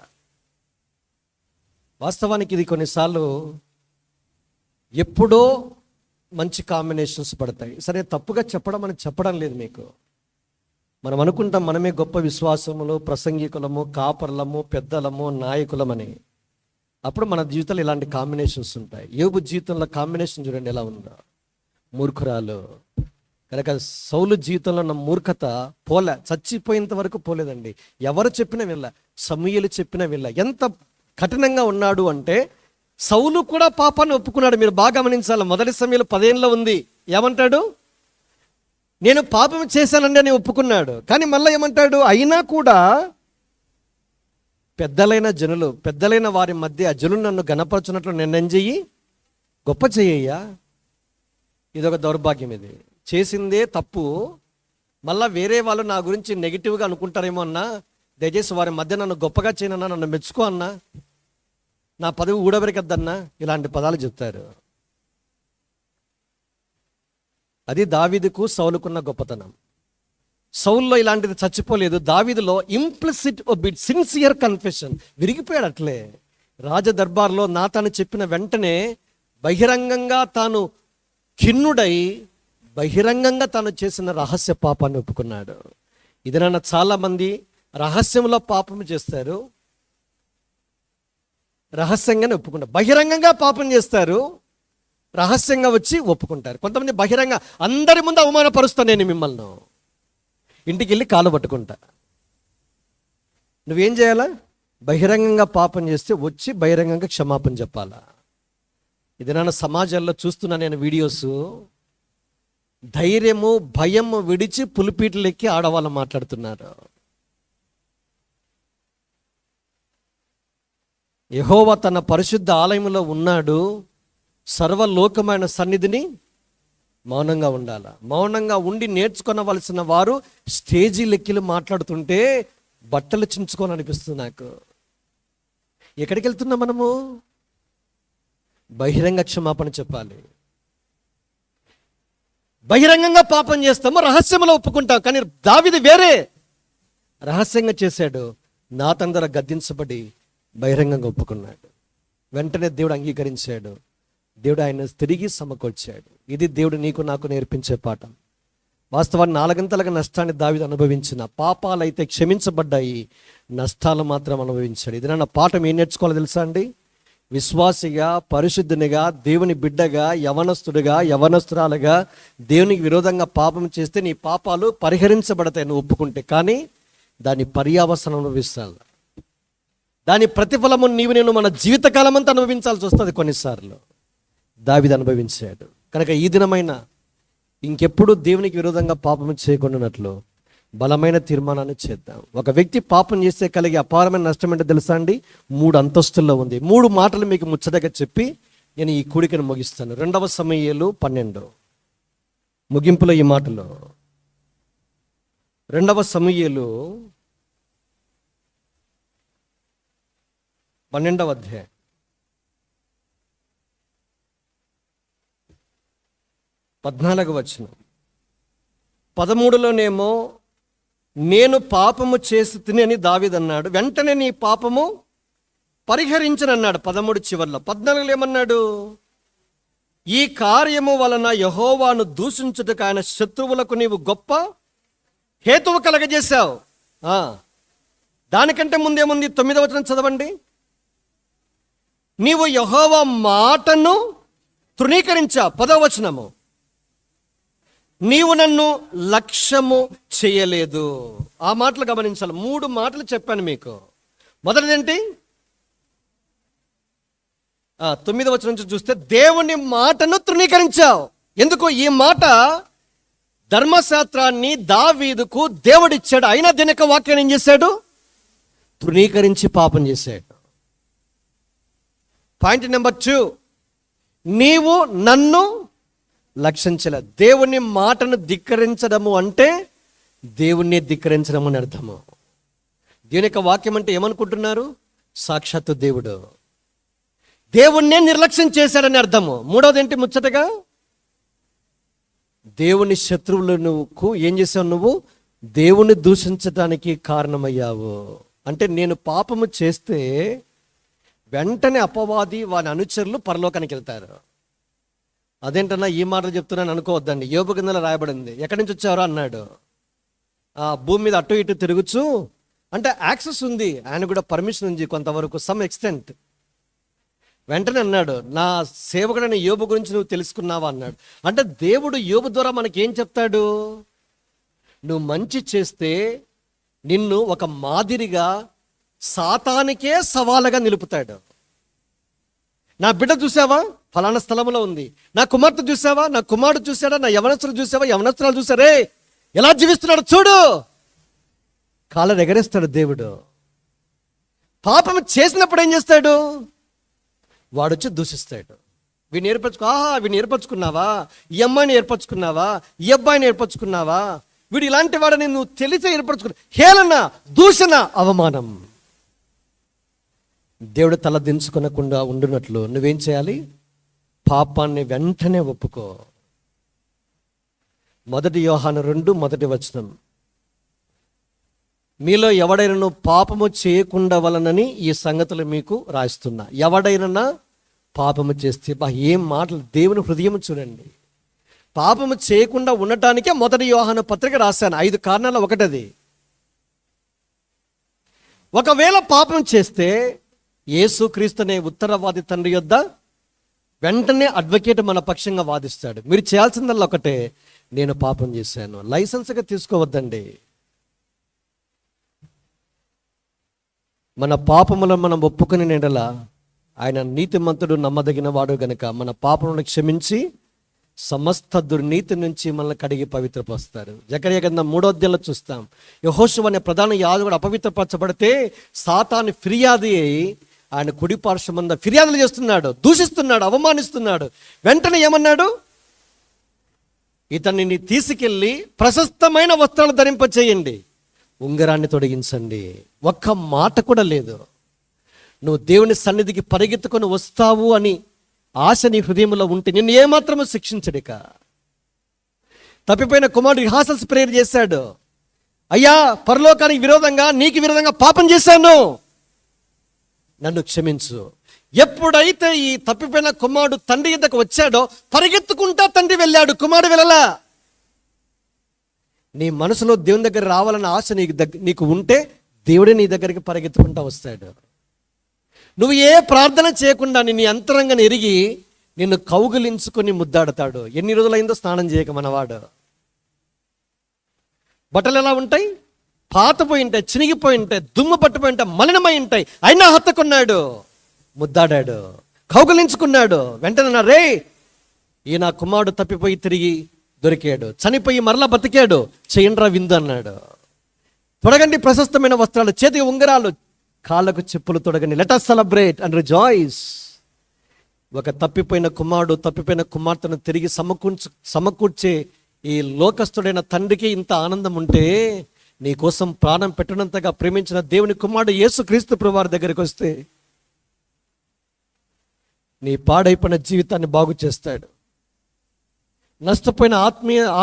వాస్తవానికి ఇది కొన్నిసార్లు ఎప్పుడో మంచి కాంబినేషన్స్ పడతాయి. సరే, తప్పుగా చెప్పడం లేదు మీకు. మనం అనుకుంటాం మనమే గొప్ప విశ్వాసములు, ప్రసంగికులము, కాపర్లము, పెద్దలము, నాయకులమని. అప్పుడు మన జీవితంలో ఇలాంటి కాంబినేషన్స్ ఉంటాయి. యోబు జీవితంలో కాంబినేషన్ చూడండి ఎలా ఉందో. మూర్ఖురాలు. కనుక సౌలు జీవితంలో ఉన్న మూర్ఖత చచ్చిపోయేంత వరకు పోలేదండి. ఎవరు చెప్పినా వీళ్ళ, సమూయేలు చెప్పినా వీళ్ళ. ఎంత కఠినంగా ఉన్నాడు అంటే సౌలు కూడా పాపాన్ని ఒప్పుకున్నాడు. మీరు బాగా గమనించాలి. మొదటి సమయంలో 15లో ఉంది. ఏమంటాడు? నేను పాపం చేశానండి అని ఒప్పుకున్నాడు. కానీ మళ్ళీ ఏమంటాడు? అయినా కూడా పెద్దలైన వారి మధ్య జనులు నన్ను గణపరచున్నట్లు నిర్ణయం చెయ్యి, గొప్ప చెయ్యయ్యా. ఇదొక దౌర్భాగ్యం. ఇది చేసిందే తప్పు. మళ్ళీ వేరే వాళ్ళు నా గురించి నెగిటివ్గా అనుకుంటారేమో అన్నా, దయచేసి వారి మధ్య నన్ను గొప్పగా చేయనన్నా, నన్ను మెచ్చుకో అన్నా, నా పదవి ఊడబెరకద్దన్నా, ఇలాంటి పదాలు చెప్తారు. అది దావీదుకు సౌలుకున్న గొప్పతనం. సౌల్లో ఇలాంటిది చచ్చిపోలేదు. దావీదులో ఇంప్లిసిట్ ఒబీడ్, సిన్సియర్ కన్ఫెషన్. విరిగిపోయాడు అట్లే. రాజదర్బార్లో నాతాను చెప్పిన వెంటనే బహిరంగంగా తాను ఖిన్నుడై బహిరంగంగా తాను చేసిన రహస్య పాపాన్ని ఒప్పుకున్నాడు. ఇదైనా చాలామంది రహస్యంలో పాపం చేస్తారు, రహస్యంగానే ఒప్పుకుంటారు. బహిరంగంగా పాపం చేస్తారు, రహస్యంగా వచ్చి ఒప్పుకుంటారు. కొంతమంది బహిరంగ అందరి ముందు అవమానపరుస్తా, నేను మిమ్మల్ని ఇంటికి వెళ్ళి కాలు పట్టుకుంటా. నువ్వేం చేయాలా? బహిరంగంగా పాపం చేస్తే వచ్చి బహిరంగంగా క్షమాపణ చెప్పాలా. ఇది నాన్న సమాజాల్లో చూస్తున్నా నేను వీడియోస్. ధైర్యము భయము విడిచి పులిపీటలు ఎక్కి ఆడవాళ్ళు మాట్లాడుతున్నారు. యెహోవా తన పరిశుద్ధ ఆలయంలో ఉన్నాడు, సర్వలోకమైన సన్నిధిని మౌనంగా ఉండాలి. మౌనంగా ఉండి నేర్చుకోవలసిన వారు స్టేజీ లెక్కిలు మాట్లాడుతుంటే బట్టలు చించుకోవాలనిపిస్తుంది నాకు. ఎక్కడికి వెళ్తున్నాం మనము? బహిరంగ క్షమాపణ చెప్పాలి. బహిరంగంగా పాపం చేస్తాము, రహస్యంలో ఒప్పుకుంటాం. కానీ దావీదు వేరే, రహస్యంగా చేశాడు, నాతాను ద్వారా గద్దించబడి బహిరంగంగా ఒప్పుకున్నాడు. వెంటనే దేవుడు అంగీకరించాడు, దేవుడు ఆయన తిరిగి సమకూర్చాడు. ఇది దేవుడు నీకు నాకు నేర్పించే పాఠం. వాస్తవాన్ని 4 నష్టాన్ని దావీదు అనుభవించిన, పాపాలైతే క్షమించబడ్డాయి, నష్టాలు మాత్రం అనుభవించాడు. ఇది నా పాఠం ఏం నేర్చుకోవాలో తెలుసా అండి? విశ్వాసిగా, పరిశుద్ధునిగా, దేవుని బిడ్డగా, యవనస్తుడిగా, యవనస్తురాలుగా దేవునికి విరోధంగా పాపం చేస్తే నీ పాపాలు పరిహరించబడతాయి నువ్వు ఒప్పుకుంటే. కానీ దాని పర్యావసనం అనుభవిస్తాను, దాని ప్రతిఫలము నేను మన జీవితకాలం అంతా అనుభవించాల్సి వస్తుంది కొన్నిసార్లు. దావీదు అనుభవించాడు. కనుక ఈ దినమైన ఇంకెప్పుడు దేవునికి విరోధంగా పాపం చేయకుండానట్లు బలమైన తీర్మానాన్ని చేద్దాం. ఒక వ్యక్తి పాపం చేస్తే కలిగే అపారమైన నష్టం ఏంటో తెలుసా అండి? 3 అంతస్తుల్లో ఉంది. 3 మాటలు మీకు ముచ్చటగా చెప్పి నేను ఈ కూడికను ముగిస్తాను. 2 సమూయేలు 12 ముగింపులో ఈ మాటలు. 2 సమూయేలు 12వ అధ్యాయం 14వ వచనం. 13లోనేమో నేను పాపము చేసి తిని అని దావీదు అన్నాడు. వెంటనే నీ పాపము పరిహరించనన్నాడు 13 చివర్లో. 14లో ఏమన్నాడు? ఈ కార్యము వలన యెహోవాను దూషించుటకు ఆయన శత్రువులకు నీవు గొప్ప హేతువు కలగజేశావు. దానికంటే ముందేముంది? 9వ వచనం చదవండి. నీవు యెహోవా మాటను తృణీకరించావు. 10వ వచనము. నీవు నన్ను లక్ష్యము చేయలేదు. ఆ మాటలు గమనించాలి. 3 మాటలు చెప్పాను మీకు. మొదటిదేంటి? 9వ వచనం నుంచి చూస్తే దేవుని మాటను తృణీకరించావు. ఎందుకు? ఈ మాట ధర్మశాస్త్రాన్ని దావీదుకు దేవుడిచ్చాడు. అయినా దీని యొక్క వాక్యాన్ని ఏం చేశాడు? తృణీకరించి పాపం చేశాడు. పాయింట్ నెంబర్ 2, నీవు నన్ను లక్షించలే. దేవుని మాటను ధిక్కరించడము అంటే దేవుణ్ణి ధిక్కరించడం అని అర్థము. దేవుని యొక్క వాక్యం అంటే ఏమనుకుంటున్నారు? సాక్షాత్తు దేవుడు. దేవుణ్ణే నిర్లక్ష్యం చేశాడని అర్థము. 3వది ఏంటి ముచ్చటగా? దేవుని శత్రువులకు ఏం చేసావు? నువ్వు దేవుణ్ణి దూషించడానికి కారణమయ్యావు. అంటే నేను పాపము చేస్తే వెంటనే అపవాది వాని అనుచరులు పరలోకానికి వెళ్తారు. అదేంటన్నా ఈ మాటలు చెప్తున్నాను అనుకోవద్దండి. యోబు కిందలో రాయబడింది. ఎక్కడి నుంచి వచ్చారో అన్నాడు. భూమి మీద అటు ఇటు తిరుగుచు, అంటే యాక్సెస్ ఉంది, ఆయన కూడా పర్మిషన్ ఉంది కొంతవరకు, సమ్ ఎక్స్టెంట్. వెంటనే అన్నాడు, నా సేవకుడైన యోబు గురించి నువ్వు తెలుసుకున్నావా అన్నాడు. అంటే దేవుడు యోబు ద్వారా మనకి ఏం చెప్తాడు? నువ్వు మంచి చేస్తే నిన్ను ఒక మాదిరిగా సాతానికే సవాలుగా నిలుపుతాడు. నా బిడ్డ చూసావా? ఫలానా స్థలంలో ఉంది. నా కుమార్తె చూసావా? నా కుమారుడు చూసాడా? నా యవనస్తులు చూసావా? యవనస్తురాలు చూసారే ఎలా జీవిస్తున్నాడు చూడు. కాళ్ళ ఎగరేస్తాడు దేవుడు. పాపం చేసినప్పుడు ఏం చేస్తాడు? వాడొచ్చి దూషిస్తాడు. వీడిని ఏర్పరచుకున్నావా? ఈ అమ్మాయిని ఏర్పరచుకున్నావా? ఈ అబ్బాయిని ఏర్పరచుకున్నావా? వీడు ఇలాంటి వాడని నువ్వు తెలిసే ఏర్పరచుకున్నా. హేళన, దూషణ, అవమానం. దేవుడు తల దించుకొనకుండా ఉండునట్లు నువ్వేం చేయాలి? పాపాన్ని వెంటనే ఒప్పుకో. 1 యోహాను 2:1 మీలో ఎవడైనా పాపము చేయకుండా వలనని ఈ సంగతులు మీకు రాస్తున్నా. ఎవడైనా పాపము చేస్తే, ఏం మాటలు! దేవుని హృదయం చూడండి. పాపము చేయకుండా ఉండటానికే 1 యోహాను పత్రిక రాశాను. 5 కారణాలు. ఒకటది, ఒకవేళ పాపం చేస్తే యేసుక్రీస్తునే ఉత్తరవాది తండ్రి యొద్ద వెంటనే అడ్వకేట్ మన పక్షంగా వాదిస్తాడు. మీరు చేయాల్సిందల్లా ఒకటే, నేను పాపం చేశాను. లైసెన్స్గా తీసుకోవద్దండి. మన పాపములను మనం ఒప్పుకుని నెడల ఆయన నీతిమంతుడు, నమ్మదగిన వాడు గనుక మన పాపములను క్షమించి సమస్త దుర్నీతి నుంచి మనల్ని కడిగి పవిత్రపరుస్తారు. జకర్యా గ్రంథం 3వ అధ్యాయంలో చూస్తాం. యెహోషువ అనే ప్రధాన యాజకుడు అపవిత్రపరచబడితే సాతాను ఫిర్యాదు అయి ఆయన కుడి పార్శ్వమంద ఫిర్యాదులు చేస్తున్నాడు, దూషిస్తున్నాడు, అవమానిస్తున్నాడు. వెంటనే ఏమన్నాడు? ఇతన్ని తీసుకెళ్ళి ప్రశస్తమైన వస్త్రాలు ధరింపచేయండి, ఉంగరాన్ని తొడిగించండి. ఒక్క మాట కూడా లేదు. నువ్వు దేవుని సన్నిధికి పరిగెత్తుకొని వస్తావు అని ఆశ నీ హృదయంలో ఉంటే నిన్ను ఏమాత్రము శిక్షించడిక. తప్పిపోయిన కుమారుడు రిహార్సల్స్ ప్రేయర్ చేశాడు. అయ్యా, పరలోకానికి విరోధంగా, నీకు విరోధంగా పాపం చేశాను, నన్ను క్షమించు. ఎప్పుడైతే ఈ తప్పిపోయిన కుమారుడు తండ్రి యొద్దకు వచ్చాడో పరిగెత్తుకుంటా తండ్రి వెళ్ళాడు, కుమారుడు వెళ్ళలా. నీ మనసులో దేవుని దగ్గర రావాలన్న ఆశ నీకు ఉంటే దేవుడే నీ దగ్గరికి పరిగెత్తుకుంటా వస్తాడు. నువ్వు ఏ ప్రార్థన చేయకుండా నీ అంతరంగాన్ని ఎరిగి నిన్ను కౌగిలించుకొని ముద్దాడతాడు. ఎన్ని రోజులైందో స్నానం చేయక మనవాడు. బట్టలు ఎలా ఉంటాయి? పాతపోయి ఉంటాయి, చినిగిపోయి ఉంటాయి, దుమ్ము పట్టిపోయి ఉంటాయి, మలినమై ఉంటాయి. అయినా హత్తుకున్నాడు, ముద్దాడాడు, కౌగిలించుకున్నాడు. వెంటనే రే, ఈ నా కుమారుడు తప్పిపోయి తిరిగి దొరికాడు, చనిపోయి మరలా బతికాడు, చేయండ్రా విందు అన్నాడు. తొడగండి ప్రశస్తమైన వస్త్రాలు, చేతికి ఉంగరాలు, కాళ్ళకు చెప్పులు తొడగండి, let us celebrate and rejoice. ఒక తప్పిపోయిన కుమారుడు, తప్పిపోయిన కుమార్తెను తిరిగి సమకూర్చే ఈ లోకస్తుడైన తండ్రికి ఇంత ఆనందం ఉంటే, నీ కోసం ప్రాణం పెట్టినంతగా ప్రేమించిన దేవుని కుమారుడు యేసుక్రీస్తు ప్రభువారి దగ్గరికి వస్తే నీ పాడైపోయిన జీవితాన్ని బాగు చేస్తాడు. నష్టపోయిన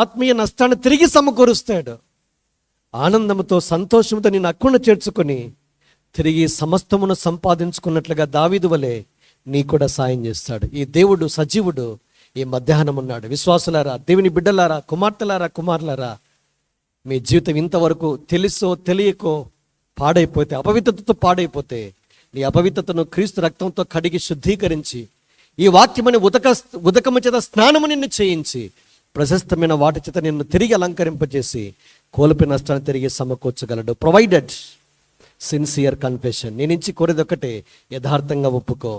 ఆత్మీయ నష్టాన్ని తిరిగి సమకూరుస్తాడు. ఆనందంతో, సంతోషంతో నేను అక్కున చేర్చుకొని తిరిగి సమస్తమును సంపాదించుకున్నట్లుగా దావీదు వలె నీ కూడా సాయం చేస్తాడు. ఈ దేవుడు సజీవుడు ఈ మధ్యాహ్నం ఉన్నాడు. విశ్వాసులారా, దేవుని బిడ్డలారా, కుమార్తెలారా, కుమారులారా, మీ జీవితం ఇంతవరకు తెలుసో తెలియకో పాడైపోతే, అపవిత్రతతో పాడైపోతే, నీ అపవిత్రతను క్రీస్తు రక్తంతో కడిగి శుద్ధీకరించి, ఈ వాక్యమని ఉదకము చేత స్నానము నిన్ను చేయించి, ప్రశస్తమైన వాటి చేత నిన్ను తిరిగి అలంకరింపజేసి కోల్పోయిన నష్టాన్ని తిరిగి సమకూర్చగలడు. Provided sincere confession. నీ నుంచి కోరేది ఒకటే, యథార్థంగా ఒప్పుకో.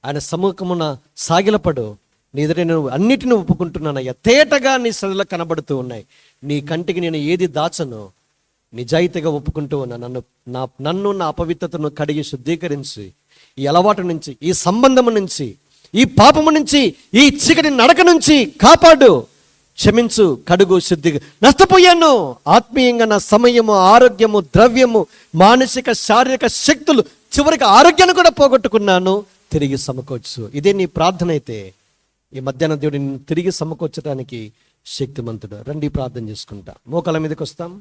ఆయన సముఖమున సాగిలపడు. నీ ఎదుట నేను అన్నిటిని ఒప్పుకుంటున్నాను, తేటగా నీ శ్రద్ధలో కనబడుతూ ఉన్నాయి. నీ కంటికి నేను ఏది దాచను, నిజాయితీగా ఒప్పుకుంటూ ఉన్నా. నన్ను నా అపవిత్రతను కడిగి శుద్ధీకరించి, ఈ అలవాటు నుంచి, ఈ సంబంధము నుంచి, ఈ పాపము నుంచి, ఈ చీకటి నడక నుంచి కాపాడు, క్షమించు, కడుగు, శుద్ధిగా. నష్టపోయాను ఆత్మీయంగా, నా సమయము, ఆరోగ్యము, ద్రవ్యము, మానసిక, శారీరక శక్తులు, చివరికి ఆరోగ్యాన్ని కూడా పోగొట్టుకున్నాను, తిరిగి సమకూర్చు. ఇదే నీ ప్రార్థన అయితే ఈ మధ్యాహ్నం దేవుడిని తిరిగి సమకూర్చడానికి శక్తిమంతుడు. రండి ప్రార్థన చేసుకుంటా. మోకాళ్ళ మీదకి వస్తాం.